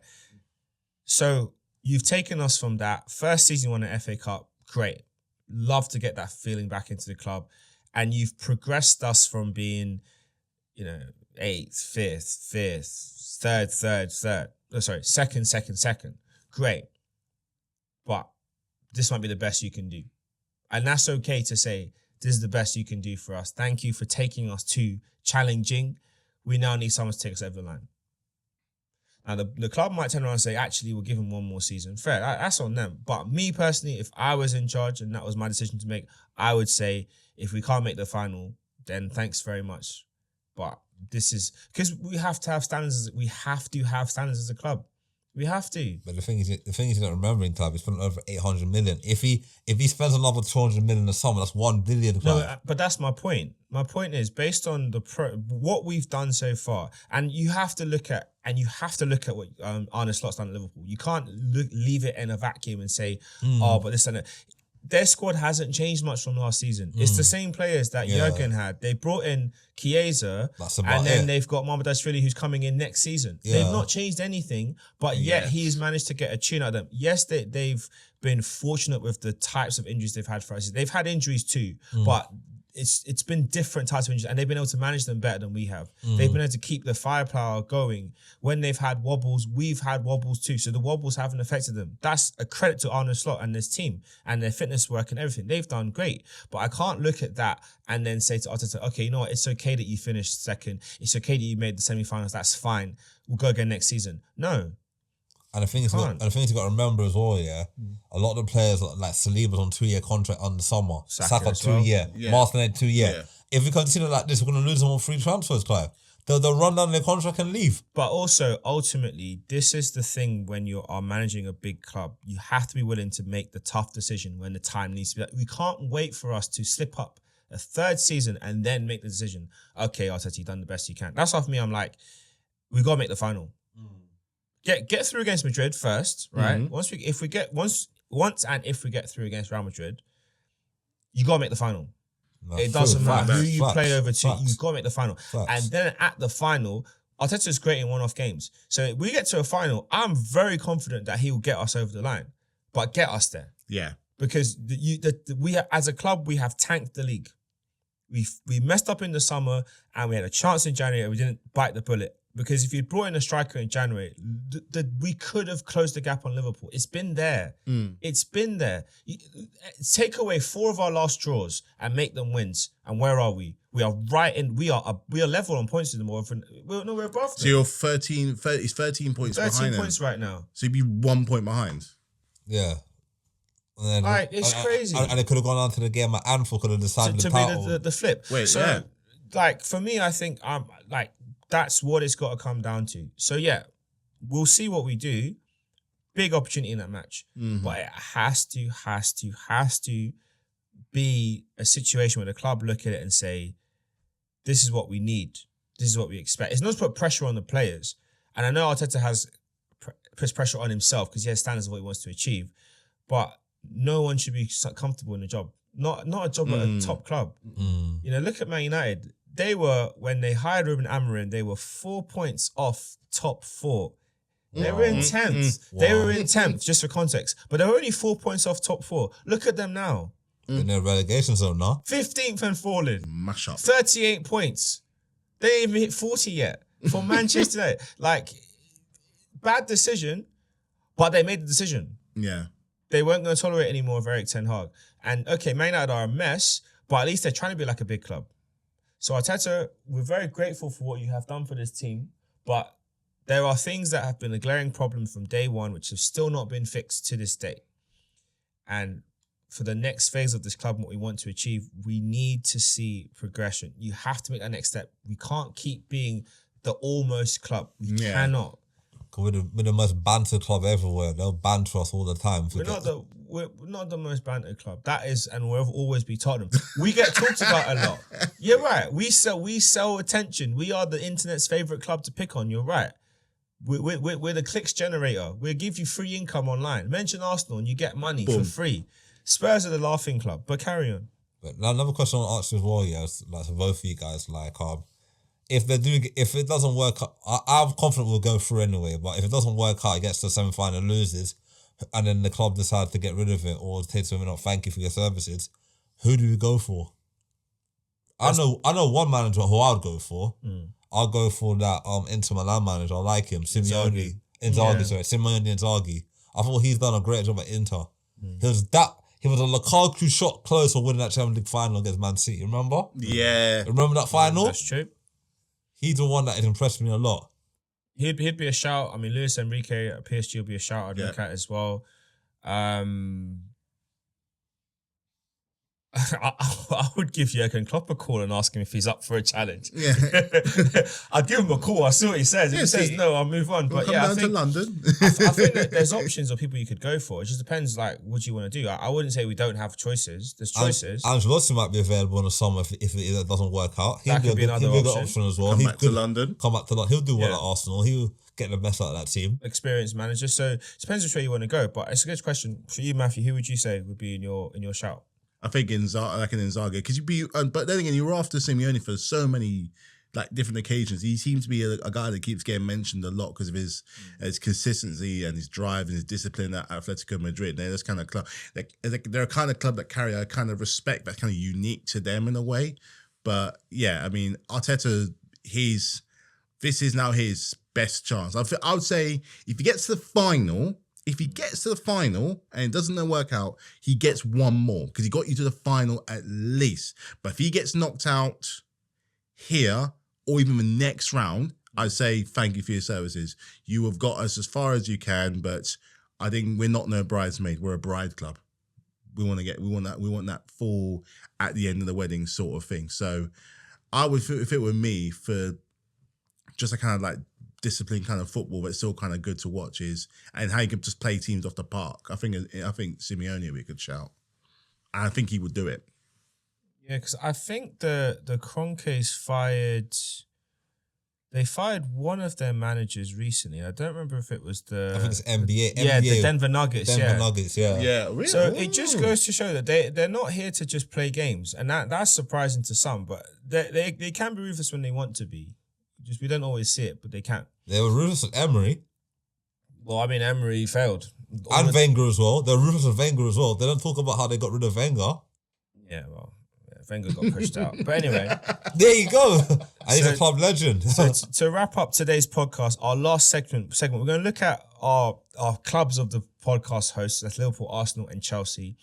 So you've taken us from that first season you won an FA Cup. Great. Love to get that feeling back into the club. And you've progressed us from being, 8th, 5th, 3rd, second. Great. But this might be the best you can do. And that's okay to say, this is the best you can do for us. Thank you for taking us to challenging. We now need someone to take us over the line. Now, the club might turn around and say, actually, we'll give him one more season. Fair, that's on them. But me personally, if I was in charge and that was my decision to make, I would say, if we can't make the final, then thanks very much. But this is, because we have to have standards. We have to have standards as a club. We have to. But the thing is you're not remembering, Clive, he spent over 800 million. If he spends another 200 million in the summer, that's 1 billion. Clive. No, but that's my point. My point is based on what we've done so far, and you have to look at what Arne Slot's done at Liverpool. You can't leave it in a vacuum and say, but this and that. Their squad hasn't changed much from last season. It's the same players that Jurgen had. They brought in Chiesa, and then they've got Mamardashvili who's coming in next season. Yeah. They've not changed anything, but yet he's managed to get a tune out of them. Yes, they've been fortunate with the types of injuries they've had for us. They've had injuries too, but it's been different types of injuries, and they've been able to manage them better than we have. They've been able to keep the firepower going. When they've had wobbles, we've had wobbles too. So the wobbles haven't affected them. That's a credit to Arne Slot and this team and their fitness work and everything. They've done great. But I can't look at that and then say to Arteta, okay, you know what? It's okay that you finished second. It's okay that you made the semi-finals. That's fine. We'll go again next season. No. And the thing is, you got to remember as well, a lot of the players like Saliba's on 2-year contract on the summer. Saka 2-year. Martinelli 2-year. Yeah. If we continue like this, we're going to lose them on free transfers, Clive. They'll run down their contract and leave. But also, ultimately, this is the thing when you are managing a big club. You have to be willing to make the tough decision when the time needs to be. We can't wait for us to slip up a third season and then make the decision. Okay, Arteta, you've done the best you can. That's why for me, I'm like, we got to make the final. Get through against Madrid first, right? Once if we get through against Real Madrid, you gotta make the final. No, it doesn't matter who you play over to, you gotta make the final. And then at the final, Arteta's great in one-off games. So if we get to a final, I'm very confident that he will get us over the line. But get us there. Yeah. Because we as a club, we have tanked the league. We messed up in the summer and we had a chance in January and we didn't bite the bullet. Because if you'd brought in a striker in January, we could have closed the gap on Liverpool. It's been there. It's been there. Take away 4 of our last draws and make them wins. And where are we? We are right in. We are level on points with them. We're above them. So you're 13 points behind 13 points right now. So you'd be 1 point behind. Yeah. And then, it's crazy. And it could have gone on to the game at Anfield, could have decided to be the flip. Wait, so, for me, I think that's what it's got to come down to. So yeah, we'll see what we do. Big opportunity in that match. But it has to be a situation where the club look at it and say, this is what we need. This is what we expect. It's not to put pressure on the players. And I know Arteta puts pressure on himself because he has standards of what he wants to achieve. But no one should be comfortable in the job. Not a job at a top club. Look at Man United. They were, when they hired Ruben Amorim, they were 4 points off top 4. They were in 10th. They were in 10th, just for context. But they were only 4 points off top 4. Look at them now. In their relegation zone now. 15th and falling. Mash up. 38 points. They ain't even hit 40 yet. For Manchester United. Bad decision, but they made the decision. Yeah. They weren't going to tolerate any more of Erik Ten Hag. And okay, Man United are a mess, but at least they're trying to be like a big club. So Arteta, we're very grateful for what you have done for this team, but there are things that have been a glaring problem from day one, which have still not been fixed to this day. And for the next phase of this club and what we want to achieve, we need to see progression. You have to make that next step. We can't keep being the almost club. We cannot. We're the most banter club everywhere. They'll banter us all the time. We're not the most banter club. That is, and we'll always be Tottenham. We get talked about a lot. You're right. We sell attention. We are the internet's favorite club to pick on. You're right. We're the clicks generator. We'll give you free income online. Mention Arsenal and you get money for free. Spurs are the laughing club. But carry on. But another question I want to ask you as well, yeah, like for both of you guys, like if it doesn't work out, I'm confident we'll go through anyway. But if it doesn't work out, it gets to the semi-final, loses, and then the club decides to get rid of it or take something out, thank you for your services, who do we go for? I know one manager who I'd go for. I'll go for that Inter Milan manager. I like him, Simeone Inzaghi. I thought he's done a great job at Inter. He was a Lukaku shot close for winning that Champions League final against Man City. Remember? Yeah. Remember that final? That's true. He's the one that has impressed me a lot. He'd be a shout. I mean, Luis Enrique at PSG will be a shout I'd look at as well. I would give Jurgen Klopp a call and ask him if he's up for a challenge. Yeah. I'd give him a call. I see what he says. If he says no, I'll move on. But I think to London. I think that there's options of people you could go for. It just depends, like, what you want to do. I wouldn't say we don't have choices. There's choices. Ancelotti might be available in the summer if it doesn't work out. That could be another option as well. Come back to London. He'll do well at Arsenal. He'll get the best out of that team. Experienced manager. So it depends which way you want to go. But it's a good question for you, Matthew. Who would you say would be in your shout? I think Inzaghi, because but then again, you were after Simeone for so many like different occasions. He seems to be a guy that keeps getting mentioned a lot because of his consistency and his drive and his discipline at Atletico Madrid. They're this kind of club. They're a kind of club that carry a kind of respect that's kind of unique to them in a way. But yeah, I mean, Arteta, this is now his best chance. I would say if he gets to the final. If he gets to the final and it doesn't work out, he gets one more because he got you to the final at least. But if he gets knocked out here or even the next round, I'd say thank you for your services. You have got us as far as you can, but I think we're not no bridesmaid. We're a bride club. We want that full at the end of the wedding sort of thing. So I would, if it were me, for just a kind of like disciplined kind of football, but still kind of good to watch and how you can just play teams off the park. I think Simeone would be a good shout. I think he would do it. Yeah, because I think the Kroenkes fired one of their managers recently. I don't remember if it was I think it's NBA. Yeah, the Denver Nuggets. Nuggets, yeah. Yeah, really? So it just goes to show that they're not here to just play games, and that's surprising to some. But they can be ruthless when they want to be. Just we don't always see it, but they can. They were ruthless at Emery. Well, I mean, Emery failed. And Wenger as well. They're ruthless at Wenger as well. They don't talk about how they got rid of Wenger. Yeah, well, Wenger got pushed out. But anyway. There you go. And he's a club legend. So to wrap up today's podcast, our last segment, we're going to look at our clubs of the podcast hosts. That's Liverpool, Arsenal and Chelsea.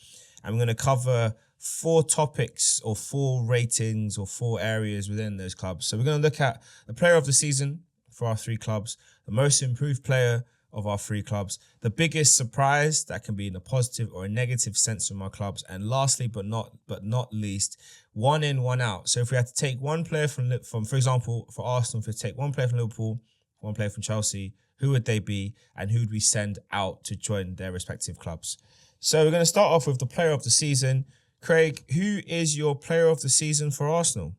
And we're going to cover 4 topics or 4 ratings or 4 areas within those clubs. So we're going to look at the player of the season for our 3 clubs, the most improved player of our 3 clubs, the biggest surprise that can be in a positive or a negative sense from our clubs, and lastly but not least, one in, one out. So if we had to take one player from for example, for Arsenal, if we take one player from Liverpool, one player from Chelsea, who would they be and who would we send out to join their respective clubs? So we're going to start off with the player of the season. Craig, who is your player of the season for Arsenal?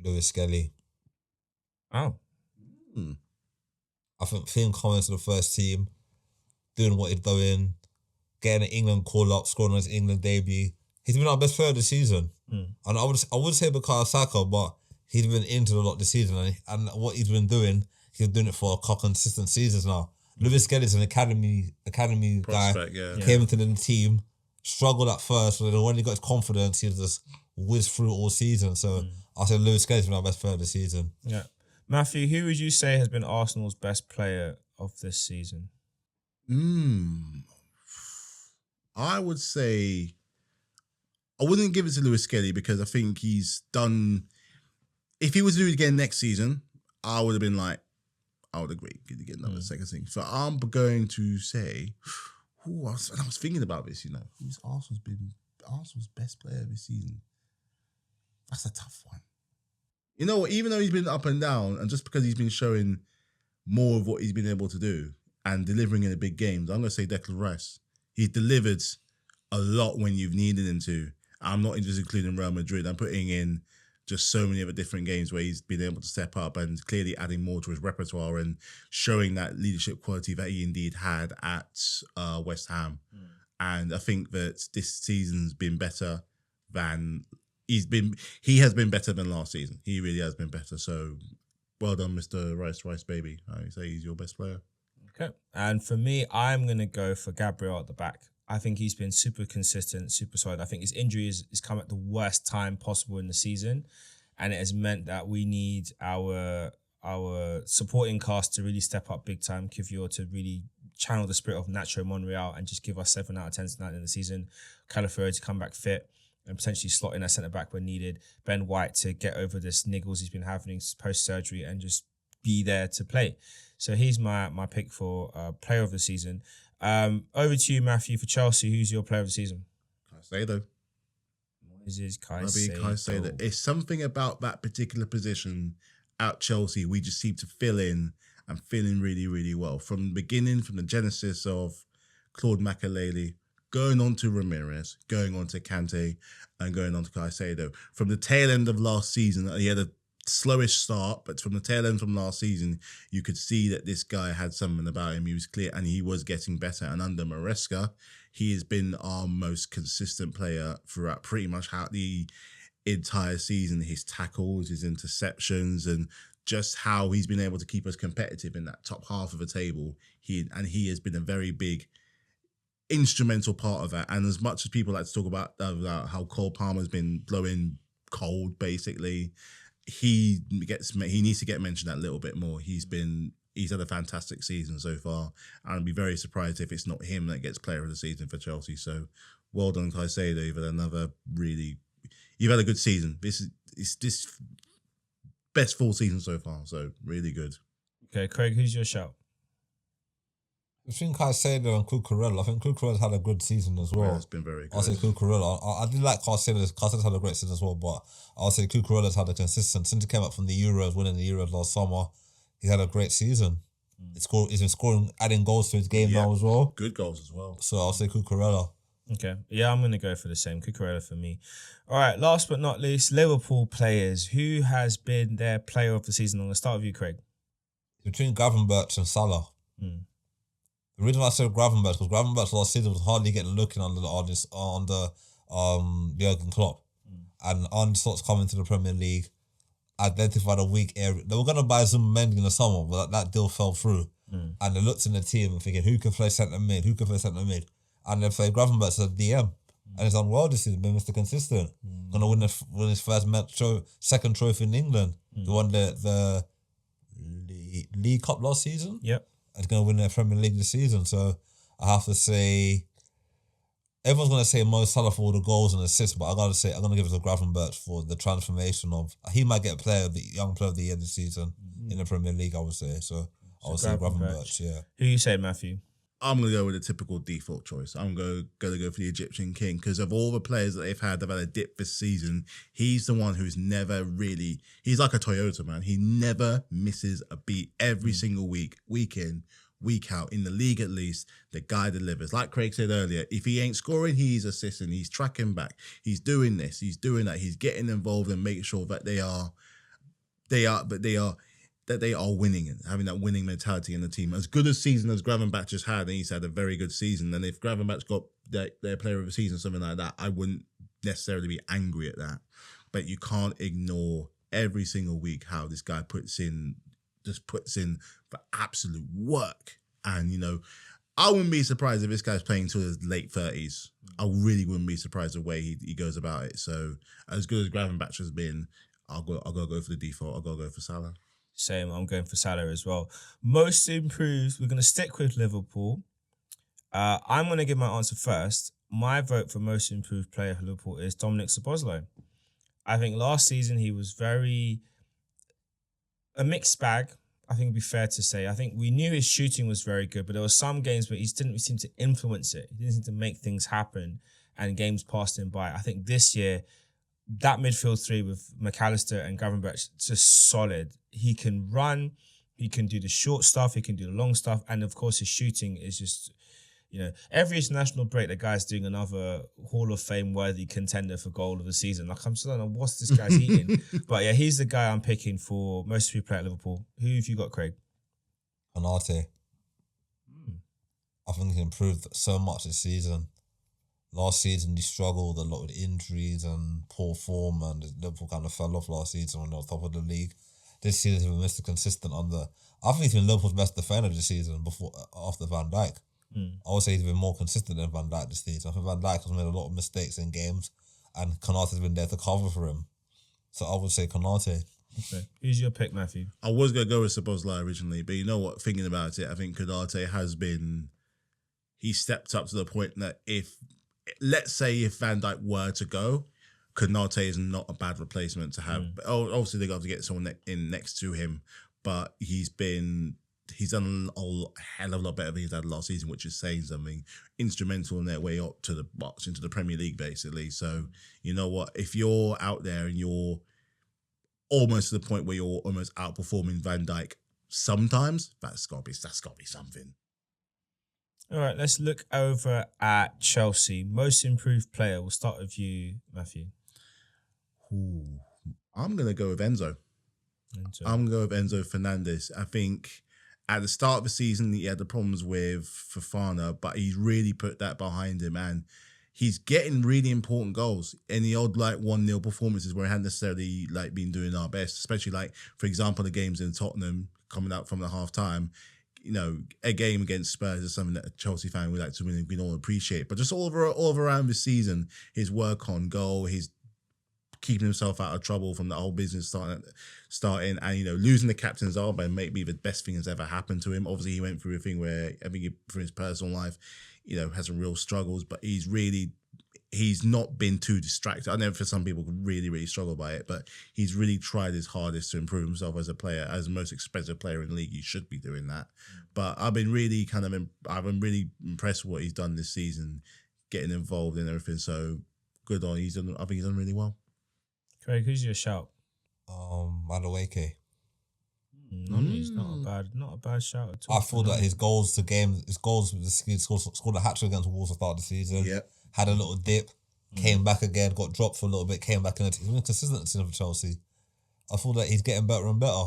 Lewis Skelly. Oh. I think him coming to the first team, doing what he's doing, getting an England call-up, scoring his England debut. He's been our best player of the season. And I would say Bukayo Saka, but he's been injured a lot this season. And what he's been doing, he's doing it for a couple consistent seasons now. Lewis Skelly's an academy Prospect, guy. Came into the team, struggled at first, but then when he got his confidence, he just whizzed through all season. So I said Lewis Skelly's been our best player of the season. Yeah. Matthew, who would you say has been Arsenal's best player of this season? I would say I wouldn't give it to Lewis Skelly because I think he's done. If he was to do it again next season, I would have been like, I would agree. Could you get another second thing? So I'm going to say, I was thinking about this, who's Arsenal's best player this season? That's a tough one. You know what? Even though he's been up and down, and just because he's been showing more of what he's been able to do and delivering in the big games, I'm going to say Declan Rice. He's delivered a lot when you've needed him to. I'm not just including Real Madrid. I'm putting in just so many other different games where he's been able to step up and clearly adding more to his repertoire and showing that leadership quality that he indeed had at West Ham. And I think that this season's been better than he has been better than last season. He really has been better. So well done, Mr. Rice baby. I say he's your best player. Okay. And for me, I'm going to go for Gabriel at the back. I think he's been super consistent, super solid. I think his injury is come at the worst time possible in the season. And it has meant that we need our supporting cast to really step up big time. Kivior to really channel the spirit of Nacho Monreal and just give us 7 out of 10 tonight in the season. Calafiori to come back fit and potentially slot in a centre-back when needed. Ben White to get over this niggles he's been having post-surgery and just be there to play. So he's my pick for player of the season. Over to you, Matthew, for Chelsea. Who's your player of the season? Caicedo. What is Caicedo. It's something about that particular position at Chelsea. We just seem to fill in and fill in really, really well. From the beginning, from the genesis of Claude Makelele, going on to Ramirez, going on to Kante, and going on to Caicedo. From the tail end of last season, he had a slowish start, but from the tail end from last season, you could see that this guy had something about him. He was clear and he was getting better. And under Maresca, he has been our most consistent player throughout pretty much the entire season. His tackles, his interceptions, and just how he's been able to keep us competitive in that top half of the table. He has been a very big instrumental part of that. And as much as people like to talk about how Cole Palmer's been blowing cold, basically, he needs to get mentioned that little bit more. He's had a fantastic season so far, and I'd be very surprised if it's not him that gets player of the season for Chelsea. So well done, Caicedo. You've had a good season. This best full season so far, so really good. Okay, Craig, who's your shout? Between Caicedo and Cucurella, I think Cucurella's had a good season as well. Yeah, it's been very good. I'll say Cucurella. I did like Caicedo. Caicedo's had a great season as well, but I'll say Cucurella's had a consistent. Since he came up from the Euros, winning the Euros last summer, he's had a great season. He's been scoring, adding goals to his game now as well. Good goals as well. So I'll say Cucurella. Okay. Yeah, I'm going to go for the same. Cucurella for me. All right, last but not least, Liverpool players. Who has been their player of the season? I'm going to start with you, Craig. Between Gravenberch and Salah. The reason why I said Gravenberch, because Gravenberch last season was hardly getting looking on the Jurgen Klopp. And Arne Slott's coming to the Premier League, identified a weak area. They were going to buy some men in the summer, but that deal fell through. And they looked in the team and thinking, who can play centre mid? And they played Gravenberch as a DM. And he's done well this season, been Mr. Consistent. Going to win his first second trophy in England. He won the League Cup last season. Yep. And going to win their Premier League this season. So I have to say, everyone's going to say Mo Salah for all the goals and assists, but I'm going to give it to Gravenberch for the transformation of, he might get young player of the year this season in the Premier League, I would say. So I would say Gravenberch, yeah. Who you say, Matthew? I'm going to go with a typical default choice. I'm going to go for the Egyptian king because of all the players that they've had a dip this season, he's the one who's never really, he's like a Toyota, man. He never misses a beat every single week, week in, week out. In the league at least, the guy delivers. Like Craig said earlier, if he ain't scoring, he's assisting, he's tracking back, he's doing this, he's doing that, he's getting involved and making sure that they are winning and having that winning mentality in the team. As good a season as Gravenberch has had, and he's had a very good season. And if Gravenberch got their player of the season, something like that, I wouldn't necessarily be angry at that. But you can't ignore every single week how this guy puts in for absolute work. And, I wouldn't be surprised if this guy's playing till his late 30s. I really wouldn't be surprised the way he goes about it. So as good as Gravenberch has been, I'll go for the default. I'll go for Salah. Same, I'm going for Salah as well. Most improved, we're going to stick with Liverpool. I'm going to give my answer first. My vote for most improved player for Liverpool is Dominic Szoboszlai. I think last season he was a mixed bag, I think it'd be fair to say. I think we knew his shooting was very good, but there were some games where he didn't seem to influence it. He didn't seem to make things happen and games passed him by. I think this year, that midfield three with McAllister and Gravenberch, just solid. He can run, He can do the short stuff. He can do the long stuff. And of course, his shooting is just, every international break, the guy's doing another Hall of Fame worthy contender for goal of the season. Like, I'm still don't know what's this guy's eating. But yeah, he's the guy I'm picking for most improved player at Liverpool. Who have you got, Craig? Konate. I think he improved so much this season. Last season, he struggled a lot with injuries and poor form, and Liverpool kind of fell off last season when they were top of the league. This season, he's been Mr. Consistent I think he's been Liverpool's best defender this season after Van Dijk. I would say he's been more consistent than Van Dijk this season. I think Van Dijk has made a lot of mistakes in games, and Konate's been there to cover for him. So I would say Konate. Okay. Who's your pick, Matthew? I was going to go with Szoboszlai originally, but you know what? Thinking about it, I think Konate has been... He stepped up to the point that let's say if Van Dijk were to go, Konate is not a bad replacement to have. Obviously, they got to get someone in next to him, but he's done a hell of a lot better than he's had last season, which is saying something. Instrumental in their way up to the box into the Premier League, basically. So you know what? If you're out there and you're almost to the point where you're almost outperforming Van Dijk, sometimes that's gotta be something. All right, let's look over at Chelsea. Most improved player. We'll start with you, Matthew. Ooh, I'm going to go with Enzo. I'm going to go with Enzo Fernandez. I think at the start of the season, he had the problems with Fofana, but he's really put that behind him, and he's getting really important goals in the odd 1-0 performances where he hadn't necessarily been doing our best, especially for example, the games in Tottenham coming out from the half time. A game against Spurs is something that a Chelsea fan would like to win. We all appreciate, but just all around the season, his work on goal, his keeping himself out of trouble from the whole business starting, and losing the captain's armband may be the best thing that's ever happened to him. Obviously, he went through a thing where I think for his personal life, has some real struggles, but he's not been too distracted. I know for some people could really, really struggle by it, but he's really tried his hardest to improve himself as a player, as the most expensive player in the league. He should be doing that. But I've been really really impressed with what he's done this season, getting involved in everything. So good on. I think he's done really well. Craig, who's your shout? Madueke. He's not a bad shout at all. I feel that he scored a hat-trick against Wolves at the start of the season. Yep. Had a little dip, came back again, got dropped for a little bit, came back in. He's been consistent for Chelsea. I feel that he's getting better and better.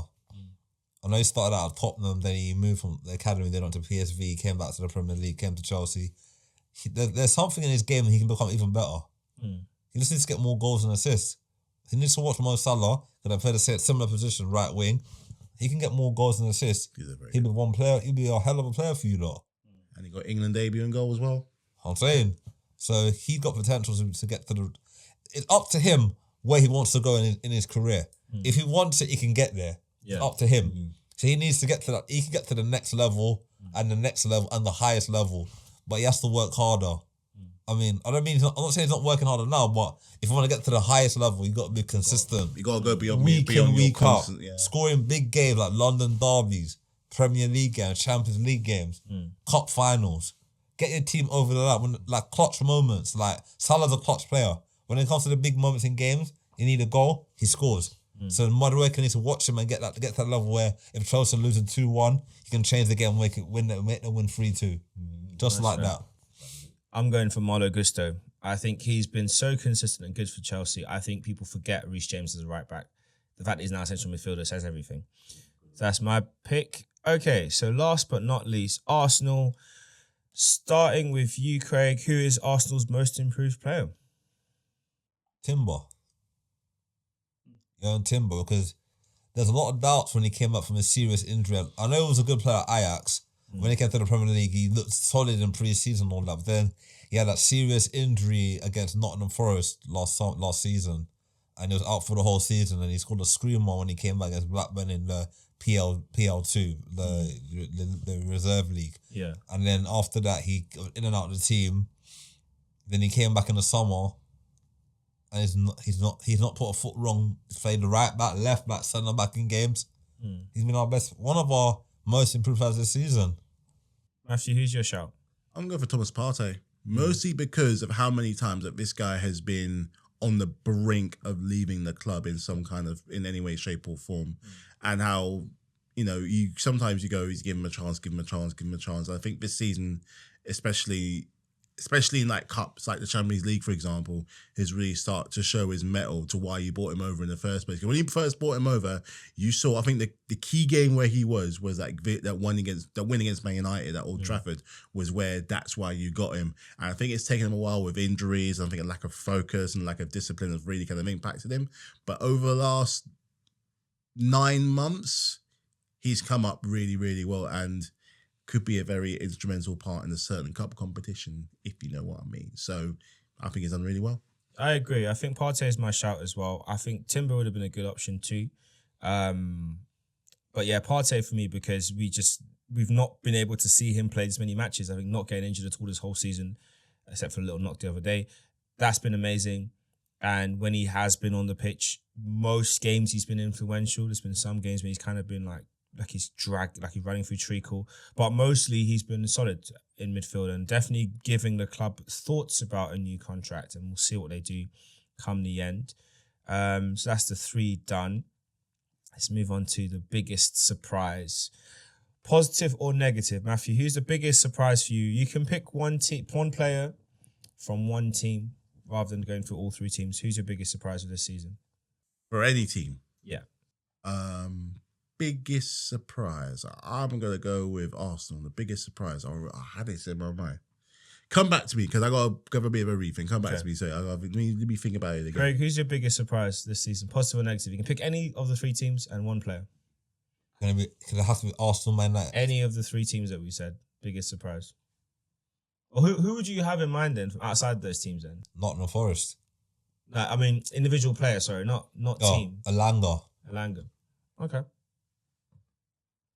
I know he started out at Tottenham, then he moved from the academy, then on to PSV, came back to the Premier League, came to Chelsea. There's something in his game and he can become even better. He just needs to get more goals and assists. He needs to watch Mo Salah, because I played a similar position, right wing. He can get more goals and assists. He'll be one player. He'll be a hell of a player for you lot. And he got England debut and goal as well. I'm saying. So he got potential to get to the... It's up to him where he wants to go in his career. If he wants it, he can get there. It's up to him. So he needs to get to that. He can get to the next level and the next level and the highest level, but he has to work harder. I mean, I'm not saying he's not working harder now, but if you want to get to the highest level, you got to be consistent. You got to go beyond week in, week out, yeah. Scoring big games like London derbies, Premier League games, Champions League games, cup finals. Get your team over the line, clutch moments. Like Salah's a clutch player. When it comes to the big moments in games, you need a goal, he scores. So Madueke needs to watch him and get to that level where if Chelsea losing 2-1, he can change the game and make them win 3-2. Just like that. I'm going for Malo Gusto. I think he's been so consistent and good for Chelsea. I think people forget Reece James as a right back. The fact that he's now a central midfielder says everything. So that's my pick. Okay, so last but not least, Arsenal. Starting with you, Craig, who is Arsenal's most improved player? Timber. Timber, because there's a lot of doubts when he came up from a serious injury. I know he was a good player at Ajax. When he came to the Premier League, he looked solid in pre-season and all that. But then he had that serious injury against Nottingham Forest last season, and he was out for the whole season. And he scored a screamer when he came back against Blackburn in the PL2, the reserve league. Yeah. And then after that, he got in and out of the team. Then he came back in the summer, and he's not put a foot wrong. He's played the right back, left back, centre back in games. He's been one of our most improved players this season. Matthew, who's your shout? I'm going for Thomas Partey, mostly because of how many times that this guy has been on the brink of leaving the club in any way, shape or form, and how you sometimes you go, he's give him a chance, give him a chance, give him a chance. I think this season, especially in like cups, like the Champions League, for example, has really started to show his mettle to why you bought him over in the first place. When you first bought him over, you saw, I think the key game where he was like that win against Man United at Old Trafford was where that's why you got him. And I think it's taken him a while with injuries. I think a lack of focus and lack of discipline has really kind of impacted him. But over the last 9 months, he's come up really, really well and could be a very instrumental part in a certain cup competition, if you know what I mean. So I think he's done really well. I agree. I think Partey is my shout as well. I think Timber would have been a good option too. But yeah, Partey for me, because we've not been able to see him play this many matches. I think not getting injured at all this whole season, except for a little knock the other day. That's been amazing. And when he has been on the pitch, most games he's been influential. There's been some games where he's kind of been like he's dragged, like he's running through treacle. But mostly he's been solid in midfield and definitely giving the club thoughts about a new contract. And we'll see what they do come the end. So that's the 3 done. Let's move on to the biggest surprise. Positive or negative? Matthew, who's the biggest surprise for you? You can pick one player from one team rather than going through all 3 teams. Who's your biggest surprise of this season? For any team? Yeah. Biggest surprise. I'm going to go with Arsenal. The biggest surprise. I had it in my mind. Come back to me because I got a bit of a rethink. Come back to me. So let me think about it again. Greg, who's your biggest surprise this season? Positive or negative? You can pick any of the 3 teams and one player. Can it have to be Arsenal, Man United? Any of the 3 teams that we said. Biggest surprise. Or who would you have in mind then from outside those teams then? Nottingham Forest. Like, I mean, individual player, sorry, not team. Elanga. Okay.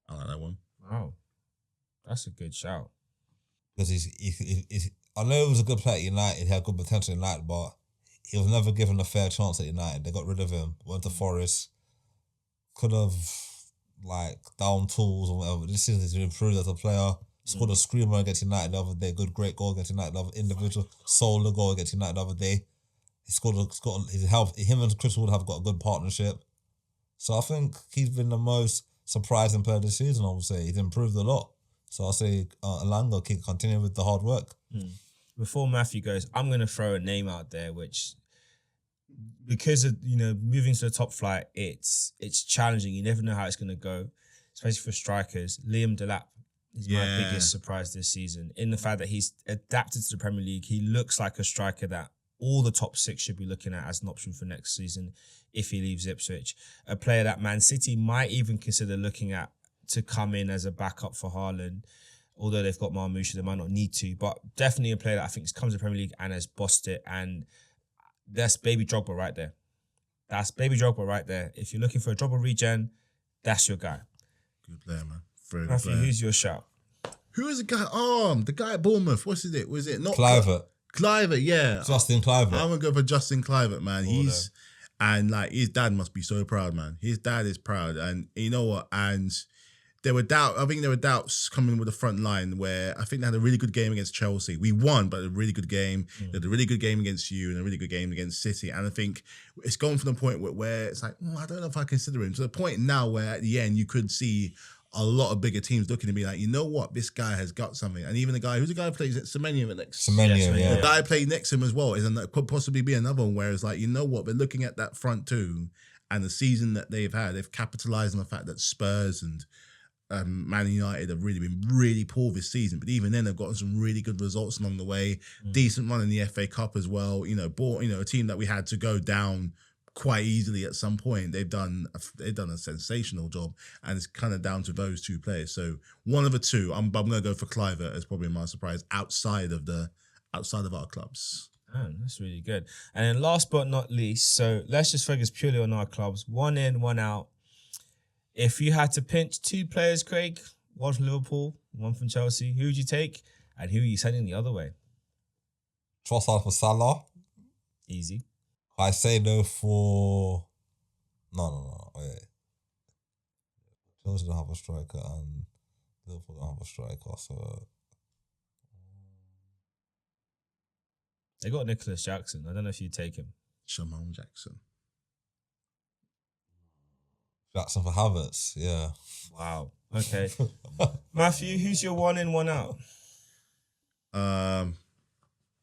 I like that one. Wow. That's a good shout. Because he's I know he was a good player at United, he had good potential in United, but he was never given a fair chance at United. They got rid of him, went to Forest, could have like down tools or whatever. This season he's improved as a player. Scored a screamer against United the other day, great goal against United the other individual, solo goal against United the other day. He scored his help. Him and Chris Wood have got a good partnership. So I think he's been the most surprising player this season, I would say. He's improved a lot. So I'll say Elanga can continue with the hard work. Before Matthew goes, I'm going to throw a name out there, which, because of, moving to the top flight, it's challenging. You never know how it's going to go, especially for strikers. Liam Delap is my biggest surprise this season. In the fact that he's adapted to the Premier League, he looks like a striker that all the top 6 should be looking at as an option for next season if he leaves Ipswich. A player that Man City might even consider looking at to come in as a backup for Haaland. Although they've got Marmoush, they might not need to. But definitely a player that I think comes to the Premier League and has bossed it. And that's baby Drogba right there. That's baby Drogba right there. If you're looking for a Drogba regen, that's your guy. Good player, man. Very good Matthew, player. who's your shout? Who is the guy? The guy at Bournemouth. What's his name? Was it not Clive? Clive, yeah. Justin Clive. I'm gonna go for Justin Clive, man. And like his dad must be so proud, man. His dad is proud, and you know what? And there were doubts coming with the front line where I think they had a really good game against Chelsea. We won, but a really good game. They had a really good game against you and a really good game against City. And I think it's gone from the point where it's like, I don't know if I consider him, to the point now where at the end you could see a lot of bigger teams looking to be like, you know what, this guy has got something. And even who's the guy who plays at Semenyo next? Semenyo, yeah. The guy played next to him as well. Could possibly be another one where it's like, you know what, they're looking at that front two and the season that they've had, they've capitalised on the fact that Spurs and Man United have really been really poor this season, but even then they've gotten some really good results along the way. Decent run in the FA Cup as well. A team that we had to go down quite easily at some point. They've done a sensational job, and it's kind of down to those 2 players. So one of the 2, I'm going to go for Clive as probably my surprise outside of our clubs. Man, that's really good. And then last but not least, so let's just focus purely on our clubs. 1 in, 1 out. If you had to pinch 2 players, Craig, one from Liverpool, one from Chelsea, who would you take and who are you sending the other way? Trossard for Salah. Easy. I say no for... No. Wait. Chelsea don't have a striker and Liverpool don't have a striker, so... They got Nicholas Jackson. I don't know if you'd take him. Shamon Jackson. Jackson for Havertz, yeah. Wow. Okay. Matthew, who's your 1 in, 1 out?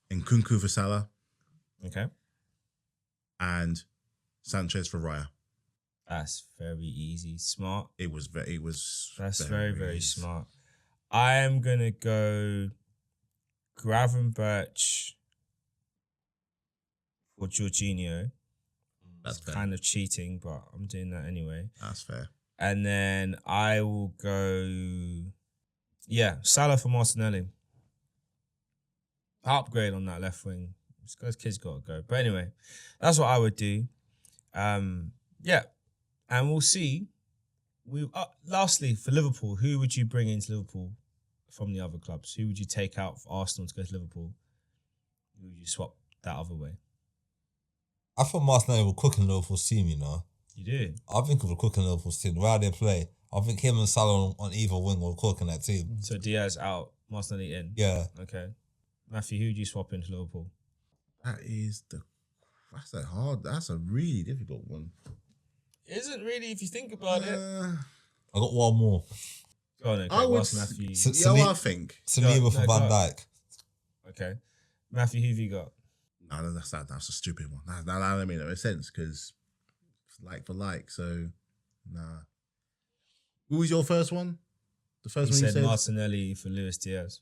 Nkunku for Salah Okay. and Sanchez for Raya. That's very easy. Smart. That's very smart. I am going to go Gravenberch for Jorginho. That's fair. Kind of cheating, but I'm doing that anyway. That's fair. And then I will go, Salah for Martinelli. Upgrade on that left wing. This kid's got to go. But anyway, that's what I would do. And we'll see. Lastly, for Liverpool, who would you bring into Liverpool from the other clubs? Who would you take out for Arsenal to go to Liverpool? Who would you swap that other way? I thought Martinelli will cook in Liverpool's team, you know. You do? I think he will cook in Liverpool's team. The way they play, I think him and Salah on either wing will cook in that team. So Diaz out, Martinelli in? Yeah. Okay. Matthew, who would you swap into Liverpool? That's a really difficult one. Isn't really, if you think about it. I got one more. Go on, okay. I would. Matthew. I think Saliba for Van Dijk. Okay. Matthew, who have you got? No, that's a stupid one. That don't make no sense because like for like. So, nah. Who was your first one? The first one you said? Martinelli for Luis Diaz.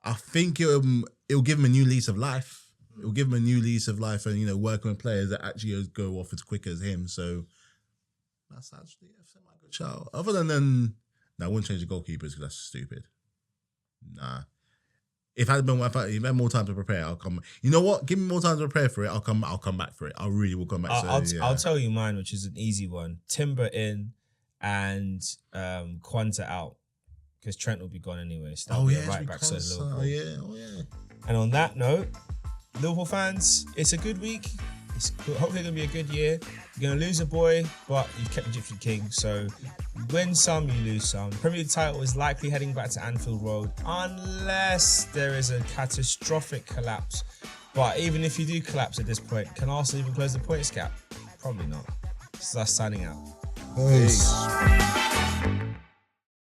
I think it'll give him a new lease of life. It'll give him a new lease of life and, working with players that actually go off as quick as him. So, that's actually a good shout. Other than I wouldn't change the goalkeepers because that's stupid. Nah. If I had more time to prepare, I'll come. You know what? Give me more time to prepare for it. I'll come back for it. I really will come back. I'll tell you mine, which is an easy one. Timber in and Quanta out because Trent will be gone anyway. So right back to Liverpool. Oh yeah. And on that note, Liverpool fans, it's a good week. It's hopefully going to be a good year. You're going to lose a boy, but you've kept the Gypsy King. So you win some, you lose some. Premier League title is likely heading back to Anfield Road unless there is a catastrophic collapse. But even if you do collapse at this point, can Arsenal even close the points gap? Probably not. So that's signing out. Peace.